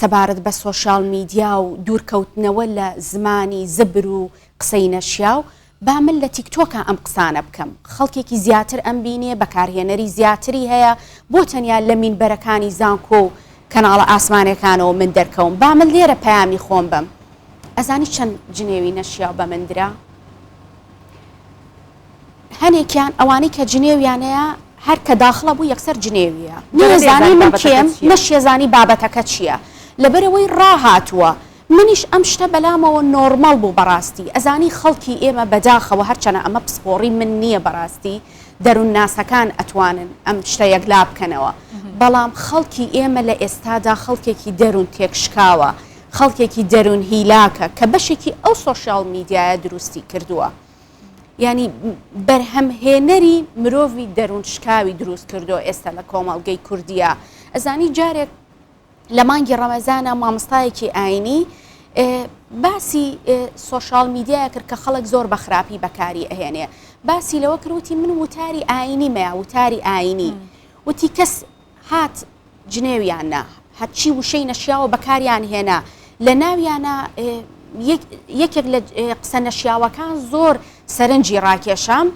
سەبارەت بە سۆشال میدیا و دوورکەوتنەوە لە زمانی زبر و قسەی نەشیا و با من لە تیکتۆکە ئەم قسانە بکەم خەڵکێکی زیاتر ئەم بینێ بەکارهێنەری زیاتری هەیە بۆ تەنیا لە مینبەرەکانی زانکۆ و کەناڵە ئاسمانەکانەوە من دەرکەوم با من لێرە پەیامی خۆم بم ئەزانی چەند جنێوی نەشیا بە مندرا هەنێکیان ئەوانەی کە جنێویانەیە هەر کە داخڵە بوو یەکسەر جنێویە نێزانی من کێم نەشێزانی بابەتەکە چییە لەبەرەوەی ڕاهاتووە منیش ئەم شتە بەلامەوە نۆرمەڵ بوو بەڕاستی ئەزانی خەڵکی ئێمە بەداخەوە هەرچەنە ئەمە پسپۆڕی من نییە بەڕاستی دەروون ناسەکان ئەتوانن ئەم شتە یەکلا بکەنەوە بەڵام خەڵکی ئێمە لە ئێستادا خەڵکێکی دەروون تێکشکاوە خەڵکێکی دەروون هیلاکە کە بەشێکی ئەو سۆشال میدیایە دروستی کردووە ینی بەرهەمهێنەری مرۆڤی دەروون شکاوی دروست کردو ئێستا لە کۆمەڵگەی کوردیە ئەزانی جارێک لە مانگی ڕەمەزانە مامۆستایەکی ئاینی باسی سۆشال میدیایە کرد کە خەڵک زۆر بە خراپی بەکاری ئەهێنێ باسی لەوە کردوتی من وتاری ئاینی مەیە وتاری ئاینی وتی کەس هات جنێویانە هەرچی وشەی نەشیاوە بەکاریان هێنا لە ناویانە یەکێک لە قسە نەشیاوەکان زۆر سەرنجی ڕاکێشام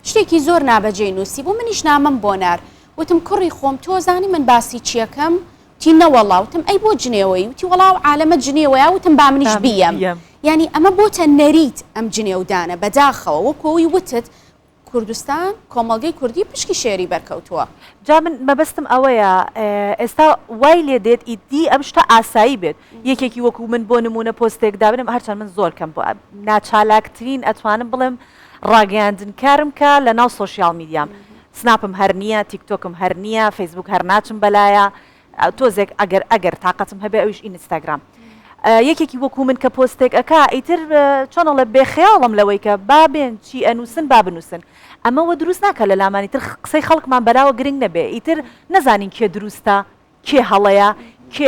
شتێکی زۆر نابەجێ نووسی بۆ منیش نامم بۆ نار وتم کوڕی خۆم تۆزانی من باسی چیەکەم تی نەوەڵاوتم ئەی بۆ جنێوەی وتی وەڵاو عالەمە جنێوەیە وتم با منیش بیەم ینی ئەمە بۆتە نەریت ئەم جنێودانە بەداخەوە وەکۆی وتت کوردستان کۆمەڵگەی کوردی پشکی شێری بەرکەوتووە. جا من مەبەستم ئەوەیە ئێستا وای لێ دێت ئیدی ئەم شتە ئاسایی بێت یەکێکی وەکو من بۆ نمونە پۆستێک دابنم هەرچەند من زۆر کەم بۆ ناچالاکترین ئەتوانم بڵێم ڕاگەیاندنکارم کە لە ناو سۆشیال میدیام سناپم هەر نییە تیکتۆکم هەر نییە فەیسبوک هەر ناچم بەلایە تۆزێک ئەگەر تااقەتم هەبێ ئەویش ئینستاگرام یەکێکی وەکو من کە پۆستێک ئەکا ئیتر چۆنەڵە بێخەیاڵم لەوەی کە بابێن چی ئەنووسن با بنووسن ئەمەوە دروست ناکە لە لامانی تر قسەی خەڵکمان بەلاوە گرنگ نەبێ ئیتر نەزانین کێ دروستە کێ هەڵەیە کێ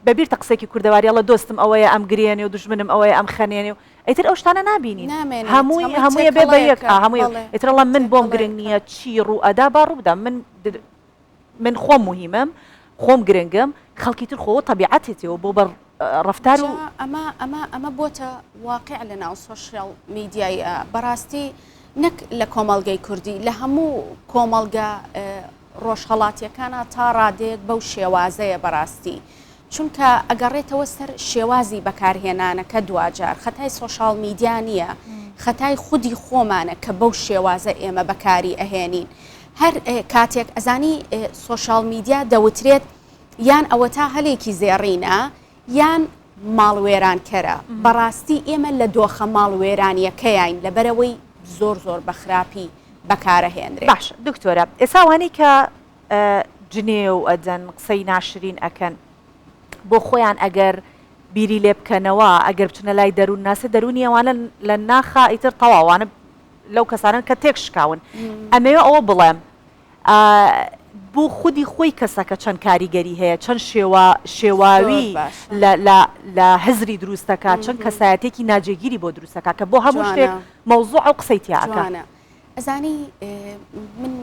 بەبییر تە قسێکی کوردەواریڵە دۆستم ئەوەیە ئەم گرێنێ و دژمنم ئەوەیە ئەم خەنێنێ و ئیتر ئەو شتانە نبینین هەمووی بێ بە یەک هەمووی ئیترڵە من بۆم گرنگ نییە چی ڕوو ئەدا با ڕوودا من خۆم مهمم خۆم گرنگم خەڵکی تر خۆ تەبیعەتێتەوە بۆ بە ڕفتار و ئەمە بۆتە واقع لە ناو سۆشیال میدیای بەڕاستی نەک لە کۆمەڵگەی کوردی لە هەموو کۆمەڵگە ڕۆژهەڵاتیەکانە تا ڕادێک بەو شێوازەیە بەڕاستی چونکە ئەگەڕێتەوە سەر شێوازی بەکارهێنانەکە دوجار خەتای سۆشیال میدیا نییە خەتای خودی خۆمانە کە بەو شێوازە ئێمە بەکاری ئەهێنین هەر کاتێک ئەزانی سۆشیال میدیا دەوترێت یان ئەوە تا هەلێکی زێڕینە یان ماڵوێرانکەرە بەڕاستی ئێمە لە دۆخە ماڵوێرانیەکەیین لەبەرەوەی زۆر بە خراپی بەکارەهێنرێت. باش دکتۆرە ئێساوانەی کە جنێ و ئەدەن قسەی ناشرین ئەکەن بۆ خۆیان ئەگەر بیری لێ بکەنەوە ئەگەر بچنە لای دەروون ناسە دەرونی ئەوانە لە ناخە ئیتر تەواوانە لەو کەسانن کە تێک شکاون ئەمەوێ ئەوە بڵێم بۆ خودی خۆی کەسەکە چەند کاریگەری هەیە چەند شێواوی لە هزری دروستەکە چەند کەسایەتێکی ناجێگیری بۆ دروستەکە کە بۆ هەموو شتێک مەوزوع ئەو قسەی تیاکە ئەزانی من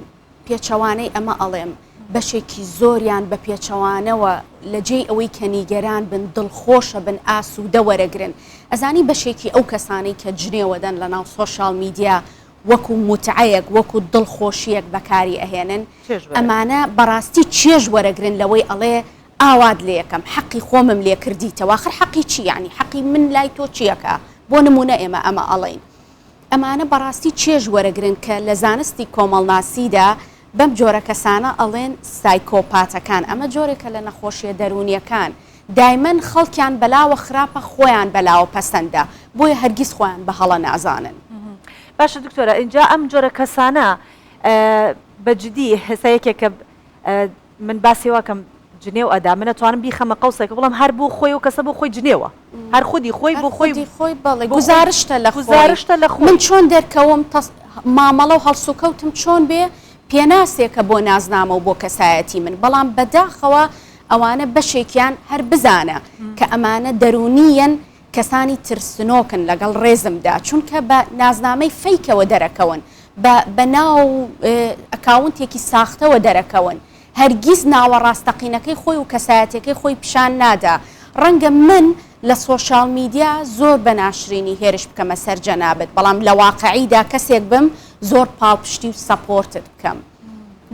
پێچەوانەی ئەمە ئەڵێم بەشێکی زۆریان بە پێچەوانەوە لە جێی ئەوەی کە نیگەران بن دڵخۆشە بن ئاسوودە وەرەگرن ئەزانی بەشێکی ئەو کەسانەی کە جنێوەدەن لە ناو سۆشیال میدیا وەکو متعەیەک وەکو دڵخۆشیەک بەکاری ئەهێنن ئەمانە بەڕاستی چێژ وەرەگرن لەوەی ئەڵێ ئاواد لێ یەکەم حەقی خۆمم لێ کردیتەوە آخر حەقی چی یعنی حەقی من لای تۆ چیەکە بۆ نمونە ئێمە ئەمە ئەڵێین ئەمانە بەڕاستی چێژ وەرەگرن کە لە زانستی کۆمەڵناسیدا بەم جۆرە کەسانە ئەڵێن سایکۆپاتەکان ئەمە جۆرێکە لە نەخۆشیە دەرونیەکان دایمەن خەڵکیان بەلاوە خراپە خۆیان بەلاوە پەسەندە بۆیە هەرگیز خۆیان بە هەڵە نازانن. باشە دکتۆرە اینجا ئەم جۆرە کەسانە بەجددی هەسایەکێکە من باسیێوەکەم جنێو ئەدا من ئەتوانم بیخەمە قەوسێکە بڵم هەر بۆ خۆی و کەسە بۆ خۆی جنێوە هەر خودی خۆی بۆ خۆی بڵێ گزارشتە لە خۆی من چۆن دەرکەوم مامەڵە و هەڵسوکەوتم چۆن بێ پێناسێکە بۆ نازنامە و بۆ کەسایەتی من بەڵام بەداخەوە ئەوانە بەشێکیان هەر بزانە کە ئەمانە دەرونیەن کەسانی ترسنۆکن لەگەڵ ڕێزمدا چونکە بە نازنامەی فەیکەوە دەرەکەون بە ناو ئەکاونتێکی ساختەوە دەرەکەون هەرگیز ناوە ڕاستەقینەکەی خۆی و کەسایەتەکەی خۆی پیشان نادا ڕەنگە من لە سۆشیال میدیا زۆر بە ناشرینی هێرش بکەمە سەر جەنابەت بەڵام لە واقعیدا کەسێک بم زۆر پاڵپشتی و سەپۆرتت بکەم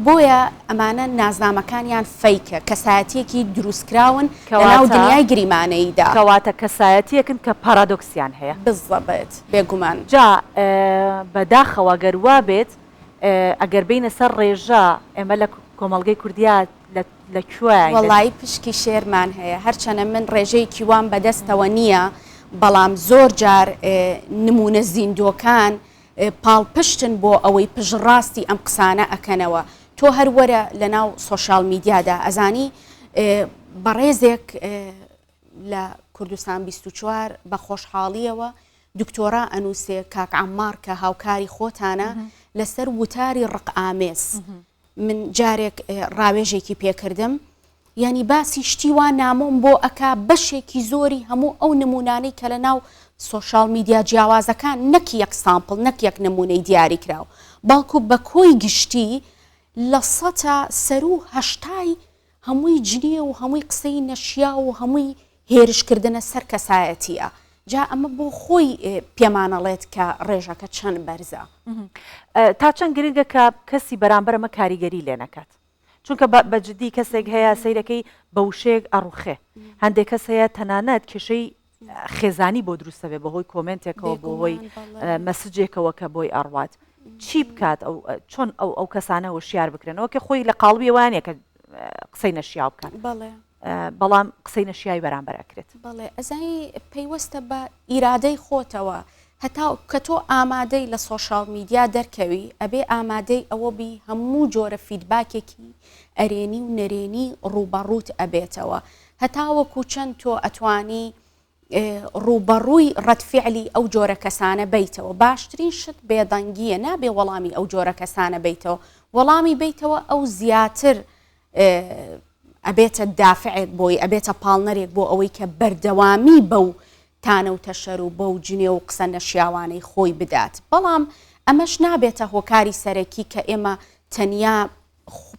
بۆیە ئەمانە نازنامەکانیان فەیکە کەسایەتێکی دروستکراون لەناو دنیای گریمانەییدا کەواتە کەسایەتیەکن کە پارادۆکسیان هەیە بزەبێت بێگومان جا بەداخەوە گەروا بێت ئەگەر بینە سەر ڕێژە ئێمە لە کۆمەڵگەی کوردیا لەکوێ وەڵی پشکی شێرمان هەیە هەرچەنە من ڕێژەیەکی وان بەدەستەوە نییە بەڵام زۆر جار نمونە زیندۆکان پاڵپشتن بۆ ئەوەی پژڕاستی ئەم قسانە ئەکەنەوە تۆ هەروەرە لە ناو سۆشیال میدیادا ئەزانی بەڕێزێک لە کوردستان 24 بە خۆشحاڵیەوە دکتۆرا ئەنووسێ کاک عەمار کە هاوکاری خۆتانە لەسەر وتاری ڕقئامێز من جارێک ڕاوێژێکی پێکردم یعنی باسی شتیوان نامۆم بۆ ئەکا بەشێکی زۆری هەموو ئەو نمونانەی کە لە ناو سۆشیال میدیا جیاوازەکان نەک یەک سامپڵ نەک یەک نمونەی دیاری کراو بەڵکو بە کۆی گشتی لە سەتا سەر و هەشتای هەمووی جنێ و هەمووی قسەی نەشیا و هەمووی هێرشکردنە سەر کەسایەتیە جا ئەمە بۆ خۆی پێمانەڵێت کە ڕێژەکە چەند بەرزە تا چەند گرنگە کە کەسی بەرامبەر ئەمە کاریگەری لێ نەکات چونکە بەجددی کەسێک هەیە سەیرەکەی بە وشەیەک ئەڕوخێ هەندێک کەس هەیە تەنانەت کێشەی خێزانی بۆ دروستە بێ بەهۆی کۆمنتێکەوە بۆهۆی مەسجێکەوە کە بۆی ئەڕوات چی بکات چۆن ئەو کەسانە وشیار بکرێنەوە کە خۆی لە قاڵبی وانە کە قسەی نەشیاو بکەن بەڵام قسەی نەشیایی بەرامبەرەکرێت بەڵێ ئەزای پێیوەستە بە ئیرادەی خۆتەوە هەتا کە تۆ ئامادەی لە سۆشال میدیا دەرکەوی ئەبێ ئامادەی ئەوە بی هەموو جۆرە فیدباکێکی ئەرێنی و نەرێنی ڕوبەڕوت ئەبێتەوە هەتاوەکو چەند تۆ ئەتوانی ڕوبەڕووی ڕەتفعلی ئەو جۆرە کەسانە بیتەوە باشترین شت بێدەنگیە نابێ وەڵامی ئەو جۆرە کەسانە بیتەوە وەڵامی بیتەوە ئەو زیاتر ئەبێتە دافعێک بۆی ئەبێتە پاڵنەرێک بۆ ئەوەی کە بەردەوامی بەو تانە و تەشەر و بەو جنێ و قسە نەشیاوانەی خۆی بدات بەڵام ئەمەش نابێتە هۆکاری سەرەکی کە ئێمە تەنیا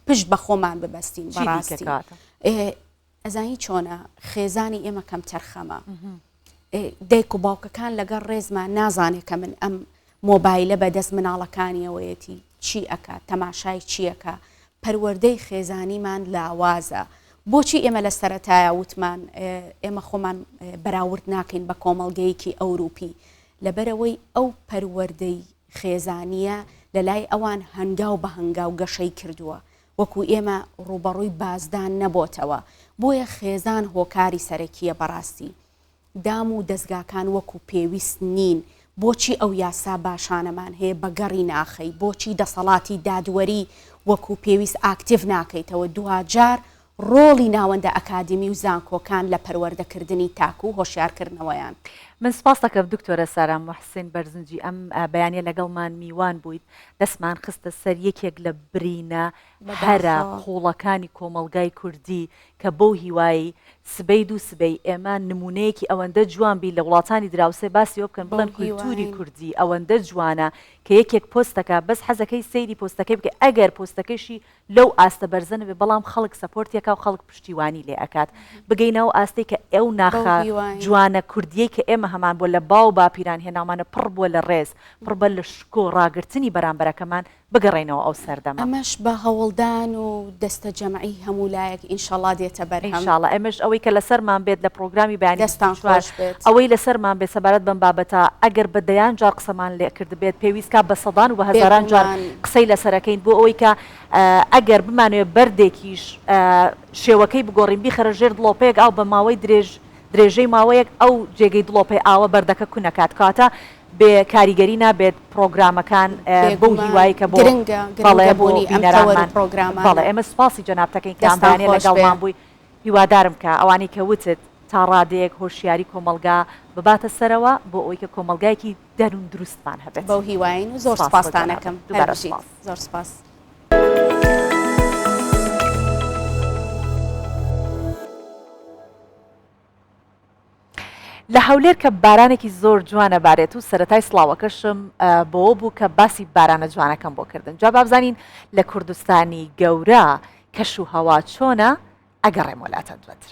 پشت بە خۆمان ببەستین بەڕاستی ئەزانی چۆنە خێزانی ئێمە کەم تەرخەمە دایک و باوکەکان لەگەڵ ڕێزمان نازانێت کە من ئەم مۆبایلە بەدەست مناڵەکانیەوەیەتی چی ئەکات تەماشای چیەکە پەروەردەی خێزانیمان لاوازە بۆچی ئێمە لە سەرەتایە وتمان ئێمە خۆمان بەراورد ناکەین بە کۆمەڵگەیەکی ئەوروپی لەبەرەوەی ئەو پەروەردەی خێزانیە لە لای ئەوان هەنگاو بە هەنگاو گەشەی کردووە وەکو ئێمە ڕوبەڕووی بازدان نەبۆتەوە بۆیە خێزان هۆکاری سەرەکیە بەڕاستی دام و دەستگاکان وەکو پێویست نین بۆچی ئەو یاسا باشانەمان هەیە بەگەڕی ناخەی بۆچی دەسەڵاتی دادوەری وەکو پێویست ئاکتیڤ ناکەیتەوە دوهاجار ڕۆڵی ناوەندە ئەکادمی و زانکۆکان لە پەروەردەکردنی تاکو و هۆشیارکردنەوەیان من سپاس دەکەم دکتۆرە سارا موحسین بەرزنجی ئەم بەیانیە لەگەڵمان میوان بوویت دەستمان خستە سەر یەکێک لە برینە هەرە قوڵەکانی کۆمەلگای کوردی کە بۆ هیوایی سبەی دوو سبەی ئێمە نمونەیەکی ئەوەندە جوان بی لە وڵاتانی دراوسێ باسیەوە بکەن بڵێن کولتوری کوردی ئەوەندە جوانە کە یەکێک پۆستەکە بەس حەزەکەی سەیری پۆستەکەی بکە ئەگەر پۆستەکەشی لەو ئاستە بەرزەنە بێ بەڵام خەڵک سەپۆرتێکا و خەڵک پشتیوانی لێ ئەکات بگەینەوە ئاستەی کە ئێو ناخە جوانە کوردیەی کە ئێمە هەمان بۆ لە باو باپیران هێناومانە پڕ بووە لە ڕێز پڕ بە لە شکۆ ڕاگررتنی بەرامبەرەکەمان بگەڕێنەوە ئەو سەردەمە ئەمەش بە هەوڵدان و دەستە جەمعی هەموو لایەک ئینشاڵا دێتە بەرهەم ئینشاڵا ئەمەش ئەوەی کە لەسەرمان بێت لە پرۆگرامی بەیانی دەستان خۆش بێت ئەوەی لەسەرمان بێت سەبارەت بەم بابەتە ئەگەر بە دەیان جار قسەمان لێ کرد بێت پێویستکە بە سەدان و بە هەزاران جار قسەی لەسەرەکەین بۆ ئەوەی کە ئەگەر بمانوێت بەردێکیش شێوەکەی بگۆڕین بیخەرە ژێر دڵۆپەیەک ئاو بە ماوەی درێژەی ماوەیەک ئەو جێگەی دڵۆپەی ئاوە بەردەکە کوونەکات کاتە بێ کاریگەری نابێت پرۆگرامەکان بۆ هیوایی کە بۆڵێ بۆنی ئەمەوەرە پرۆگرامان بەڵێ ئێمە سپاسی جەنابتەکەین کامبانێ لەگەڵمان بووی هیوادارم کە ئەوانی کە وتت تا ڕادەیەک هۆشیاری کۆمەلگا بباتە سەرەوە بۆ ئەوەی کە کۆمەلگایەکی دەروون دروستمان هەبێت بەو هیواین و زۆر سپاسدانەکەم زۆر سپاس. لە هەولێر کە بارانێکی زۆر جوانە بارێت و سەرەتای سڵاوەکەشم بۆ بوو کە باسی بارانە جوانەکەم بۆ کردن جا بابزانین لە کوردستانی گەورە کەش و هەوا چۆنە ئەگەڕێم وڵاتە دواتر.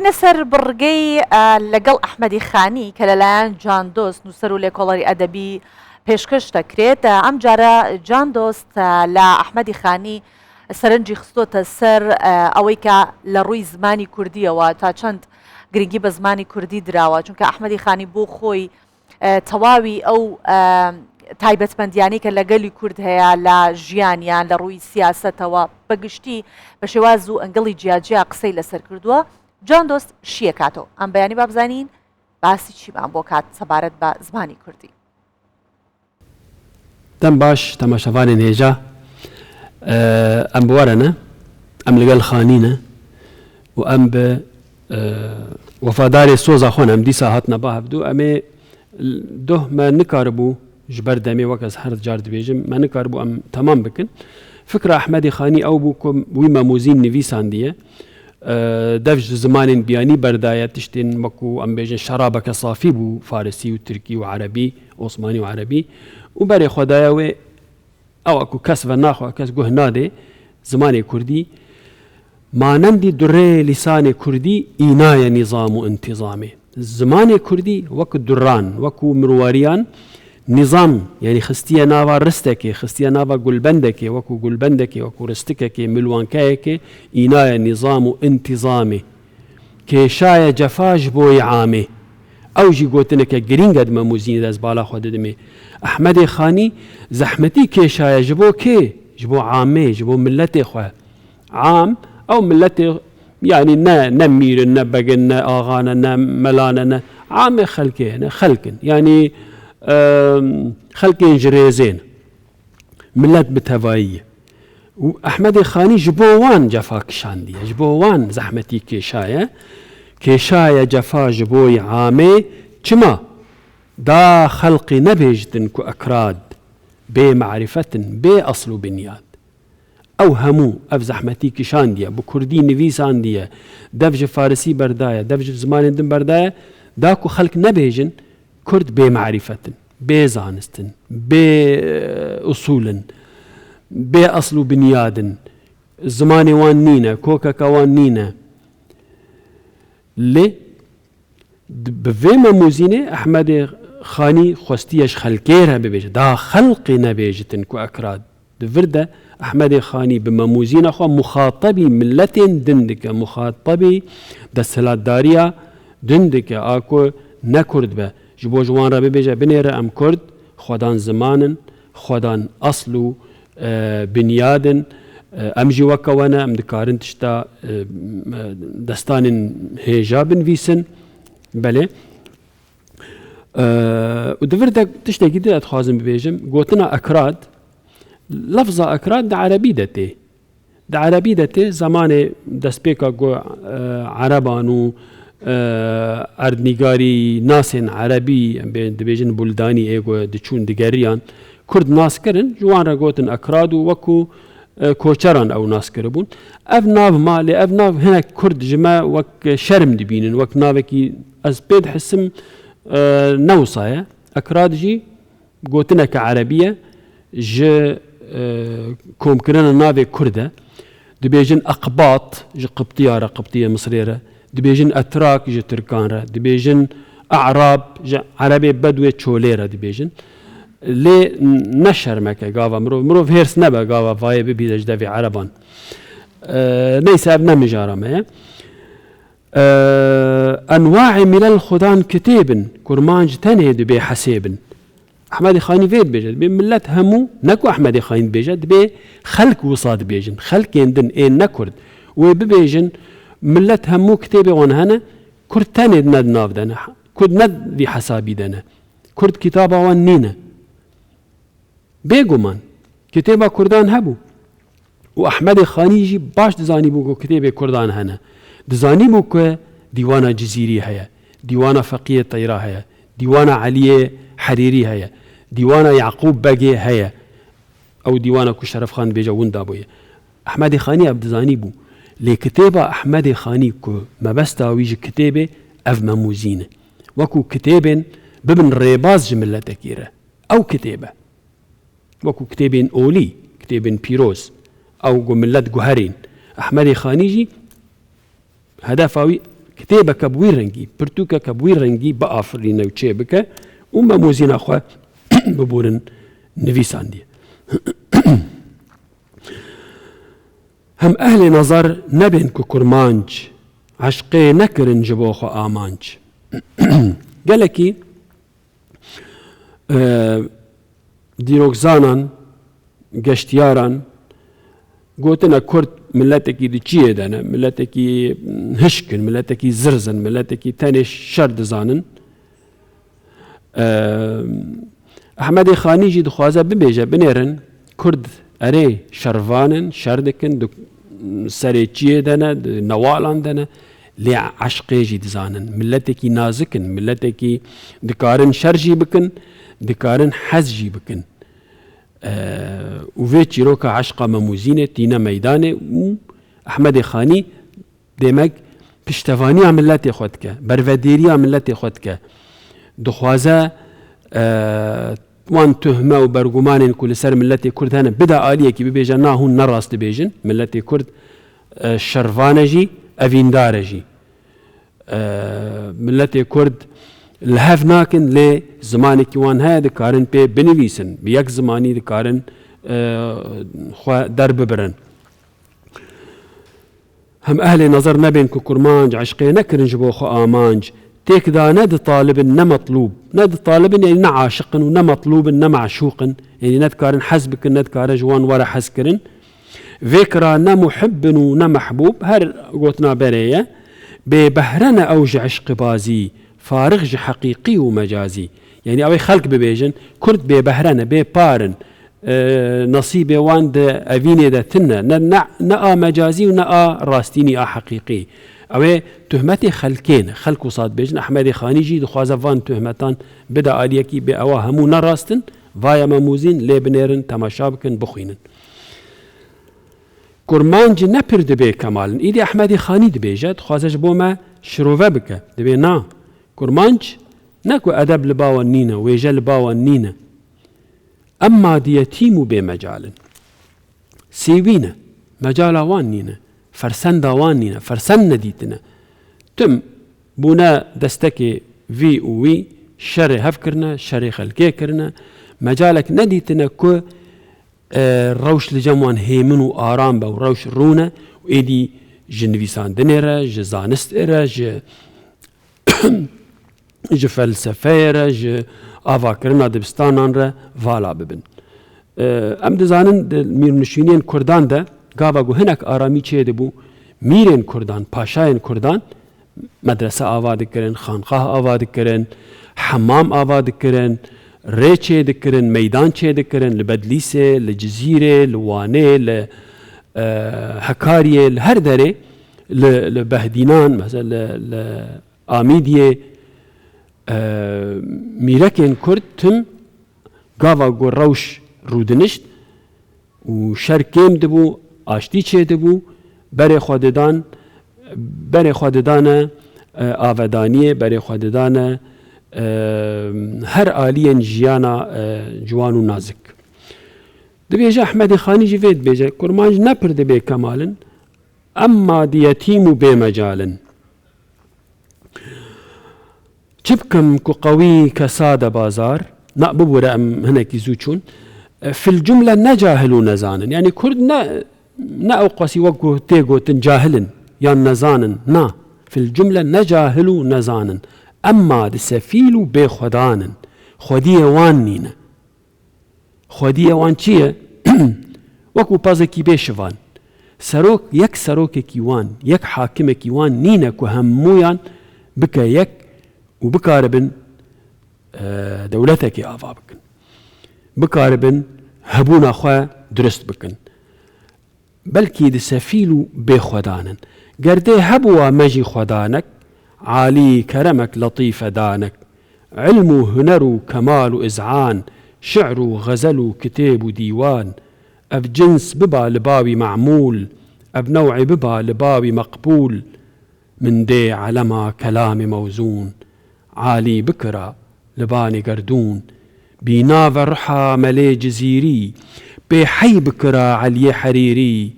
دەڕۆینە سەر بڕگەی لەگەڵ ئەحمەدی خانی کە لەلایەن جان دۆست نووسەر و لێکۆڵەری ئەدەبی پێشکەش دەکرێت. ئەم جارە جان دۆست لە ئەحمەدی خانی سەرنجی خستۆتە سەر ئەوەی کە لە ڕووی زمانی کوردیەوە تا چەند گرنگی بە زمانی کوردی دراوە، چونکە ئەحمەدی خانی بۆ خۆی تەواوی ئەو تایبەتمەندیانی کە لەگەلی کورد هەیە لە ژیانیان لە ڕووی سیاسەتەوە بەگشتی بە شێواز و ئەنگڵی جیاجیا قسەی لەسەر کردووە. جان دۆست شیە کاتەوە ئەم بەیانی بابزانین باسی چیمان بۆ کات سەبارەت بە زمانی کوردی. دەم باش تەماشەوانێن هێژە ئەم بوارەنە ئەم لەگەڵ خانینە و ئەم بە وەفاداری سۆزا خۆن ئەم دیسا هاتنە با هەبدوو ئەمێ دۆمە نکاربوو ji ber demê wek ez her car dibêjim me nikarbû em temam bikin. Fikra Ehmedê Xanî ew bû ku wî memûzîn nivîsandiye dev ji zimanên biyanî berdaye tiştên wekû em bêjin şerabeke safî bû Farisî û Tirkî û Erebî Osmanî û Erebî û berê xwedaya wê ew ku kes ve naxwe kes guh nadê zimanê Kurdî manendî durê lîsanê Kurdî înaye nîzam û intîzamê. Zimanê Kurdî wekû duran wekû mirwariyan نظام یعنی خستیە ناوا ڕستێکی خستیە ناوا گولبەندێکی وەکو گولبەندێکی وەکو ڕستێکی ملوانکایەکی ئینایە نظام و انتیظامێ کێشایە جەفاش بۆی عامێ ئەوژی گوتنێکە گرینگە مەموزینی دەست بالا خۆ دەدمێ ئەحمەدی خانی زەحمەتی کێشایە ji بۆ کێ ji بۆ عامێ ji بۆ ملەتێ خۆ عام ئەو ملەتێ یعنی نە میرن نە بەگن نە ئاغانە نە مەلانە نە عامێ خەلکێ نە خەلکن یعنی خەلکێن ji rêzên millet bi tevayî û Ehmedê Xanî ji bo wan cefa kişandiye ji bo wan zehmetî kêşaye kêşaye cefa ji boî amê çima da xelqî nebêjtin ku ekrad bê mecrifetin bê asl û binyad ew hemû ev zehmetî kişandiye bi Kurdî nivîsandiye dev ji Farisî berdaye dev ji zimanên din berdaye da ku xelk nebêjin Kurd bê mecrifetin bê zanistin bê usulin bê asl û binyadin zimanê wan nîne kokeka wan nîne lê bi vê memûzînê Ehmedê Xanî xwestiye ji xelkê re bibêje da xelqê nebêjitin ku ekrad di vir de Ehmedê Xanî bi memûzîna xwe muxatabî milletên din dike muxatabî desthilatdariya din dike a ku ne Kurd be ji bo ji wan re bibêje binêre em Kurd xwedan zimanin xwedan asl û binyadin em jî weke we ne em dikarin tişta destanên hêja binivîsin belê û di vir de tiştekî din ez dixwazim bibêjim gotina ekrad lefza ekrad di erebî de tê di erebî de tê zamanê destpêka got ereban û erdnîgarî nasên erebî dibêjin buldanî êgo diçûn digeriyan Kurd nas kirin ji wan re gotin ekrad û wekû koçeran ew nas kiribûn ev nav malê ev nav hinek Kurd ji me wek şerm dibînin wek navekî ez pê dihisim newsa ye ekrad jî gotineke erebî ye ji komkirina navê Kurd e dibêjin eqbat ji qibtiya re qibtiya Misrê re dibêjin etrak ji Tirkan re dibêjin e'rab ji erebê bedwê çolê re dibêjin lê ne şermeke gava mirov hêrs nebe gava vayê bibîze ji devê ereban neyse ev ne mijara me ye enwacê milel xudan kitêbin kurman ji tenê dibê hesêbin Ehmedê Xanî vê dibêje dibê millet hemû neku Ehmedê Xanî dibêje dibê xelk wisa dibêjin xelkên din ên ne Kurd wê bibêjin millet hemû kitêbê wan hene Kurd tenê ne di nav de ne Kurd ne vî hesabî de ne Kurd kitaba wan nîne bêguman kitêba Kurdan hebû û Ehmedê Xanî jî baş dizanîbû ku kitêbê Kurdan hene dizanîbû ku dîwana Cizîrî heye dîwana Feqiyê Teyra heye dîwana Eliyê Herîrî heye dîwana Yaqûb Begê heye ew dîwana ku Şerefxan dibêje winda bûye Ehmedê Xanî ev dizanîbû lê kitêba Ehmedê Xanî ku mebesta wî ji kitêbê ev memûzîn e wekû kitêbên bibin rêbaz ji milletekî re ew kitêbe wekû kitêbên olî kitêbên pîroz ew gu millet guherîn Ehmedê Xanî jî hedefa wî کتێبەکە بووی ڕەنگی پرتوکەکە بووی ڕەنگی بە ئافرینە و چێ بکە و مەمۆزی ناخوا ببورن نویساندیە. هەم ئەهلی نەزەر نەبێن کو کورمانج عشقێ نەکردن ji بۆ خۆ ئامانج. gelekî dîrokzanan geştiyaran gotina Kurd milletekî di çiyê de ne milletekî hişkin milletekî zirzin milletekî tenê şer dizanin. Ehmedê Xanî jî dixwaze bibêje binêrin Kurd erê şervanin şer dikin serê çiyê de ne newalan de ne lê eşqê jî dizanin milletekî nazikin milletekî dikarin şer jî bikin dikarin hez jî bikin. û vê çîroka eşqa memûzînê tîne meydanê û Ehmedê Xanî demek piştevaniya milletê xwe dike bervedêriya milletê xwe dike dixwaze wan tuhme û bergumanên ku li ser milletê Kurd hene bida aliyekî bibêje na hûn nerast dibêjin milletê Kurd şervan e jî evîndar e jî milletê Kurd li hev nakin lê zimanekî wan heye dikarin pê binivîsin bi yek zimanî dikarin xwe derbibirin. Hem ehlê nezer nebên ku kurmanc eşqê nekirin ji bo xwe amanc têkda ne ditalibin ne metlûb ne ditalibin yani ne aşiqin û ne metlûbin ne meşûqin yani ne dikarin hez bikin ne dikare ji wan were hez kirin vê kira ne muhibbin û ne mehbûb her gotina berê ye bê behre ne ew ji eşqî bazî فارغ ji heqîqî û mecazî yani ew ê xelk bibêjin Kurd bê behre ne bê parin nasîbê wan di evînê de tin ne a mecazî û ne a rastînî a heqîqî ew ê tuhmetê xelkê ne xelk û sad bêjin Ehmedê Xanî jî dixwaze van tuhmetan bida aliyekî bê ewa hemû nerastin vaya memûzîn lê binêrin temaşa bikin bixwînin. Kurmanc ne pir dibe kemalin îdî Ehmedê Xanî dibêje dixwaze ji bo me şirove bike dibe na kurmanc ne ku edeb li bawan nîne wêje li bawan nîne em madiyetîm û bê mecalin sêwî ne mecala wan nîne fersenda wan nîne fersend nedîtine tim bûne destekê vî û wî şerê hev kirine şerê xelkê kirine mecalek nedîtine ku rewş li cem wan hêmin û aram be û rewş rûne û êdî ji nivîsandinê re ji zanistê re ji felsefeyê re ji avakirina dibistanan re vala bibin. Em dizanin di mîrnişîniyên Kurdan de gava ku hinek aramî çê dibû mîrên Kurdan paşayên Kurdan medrese ava dikirin xanqah ava dikirin hemam ava dikirin rê çê dikirin meydan çê dikirin li Bedlîsê li Cizîrê li Wanê li Hekariyê li her derê li Behdînan mesela li Amîdiyê mîrekên Kurd tim gava ku rewş rûdinişt û şer kêm dibû aştî çê dibû berê xwe didane avedaniyê berê xwe didane her aliyên jiyana ciwan û nazik. Dibêje Ehmedê Xanî jî vê dibêje kurmanc ne pir dibe kemalin em madiyetîm û bê mecalin çi bikim ku qewî kesade bazar na bibûre em hinekî zû çûn fil cumle ne cahil û nezanin yani Kurd ne ew qasî wekû tê gotin cahilin yan nezanin na fil cumle ne cahil û nezanin emma di sefîl û bêxwedanin xwediyê wan nîne xwediyê wan çi ye wekû pazekî bêşivan serok yek serokekî wan yek hakimekî wan nîne ku hemûyan bike yek û bikaribin dewletekê ava bikin bikaribin hebûna xwe durist bikin belkî di sefîl û bêxwedanin gerdê hebûwa me jî xwedanek عالي كرمك لطيف دانك علم وهنر وكمال وإذعان شعر وغزل وكتاب وديوان أب جنس ببا لباوي معمول أب نوع ببا لباوي مقبول من دي علما كلام موزون عالي بكرة لباني قردون بيناف رحى ملي جزيري بحي بكرة علي حريري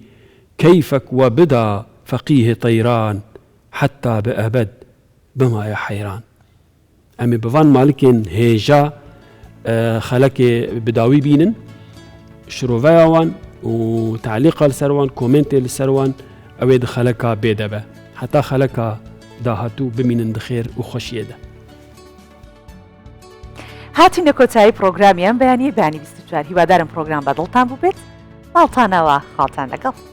كيفك وبدا فقيه طيران حتا بە ئەبد بمایە حەیران ئەمێ بڤان مالکێن هێژا خەلەکێ بداوی بینن شرۆڤایەوان و تعلیقا لەسەروان کۆمنتێ لەسەروان ئەوێ خەلەکە بێدەبە حتا خەلەکە داهاتوو بمینن دخێر و خۆشیێدە هاتینە کۆتایی پرۆگرامیان بەیانی 24 هیوادارم پرۆگرام بەدڵتان بوو بێت باڵتانەوە خاڵتان لەگەڵ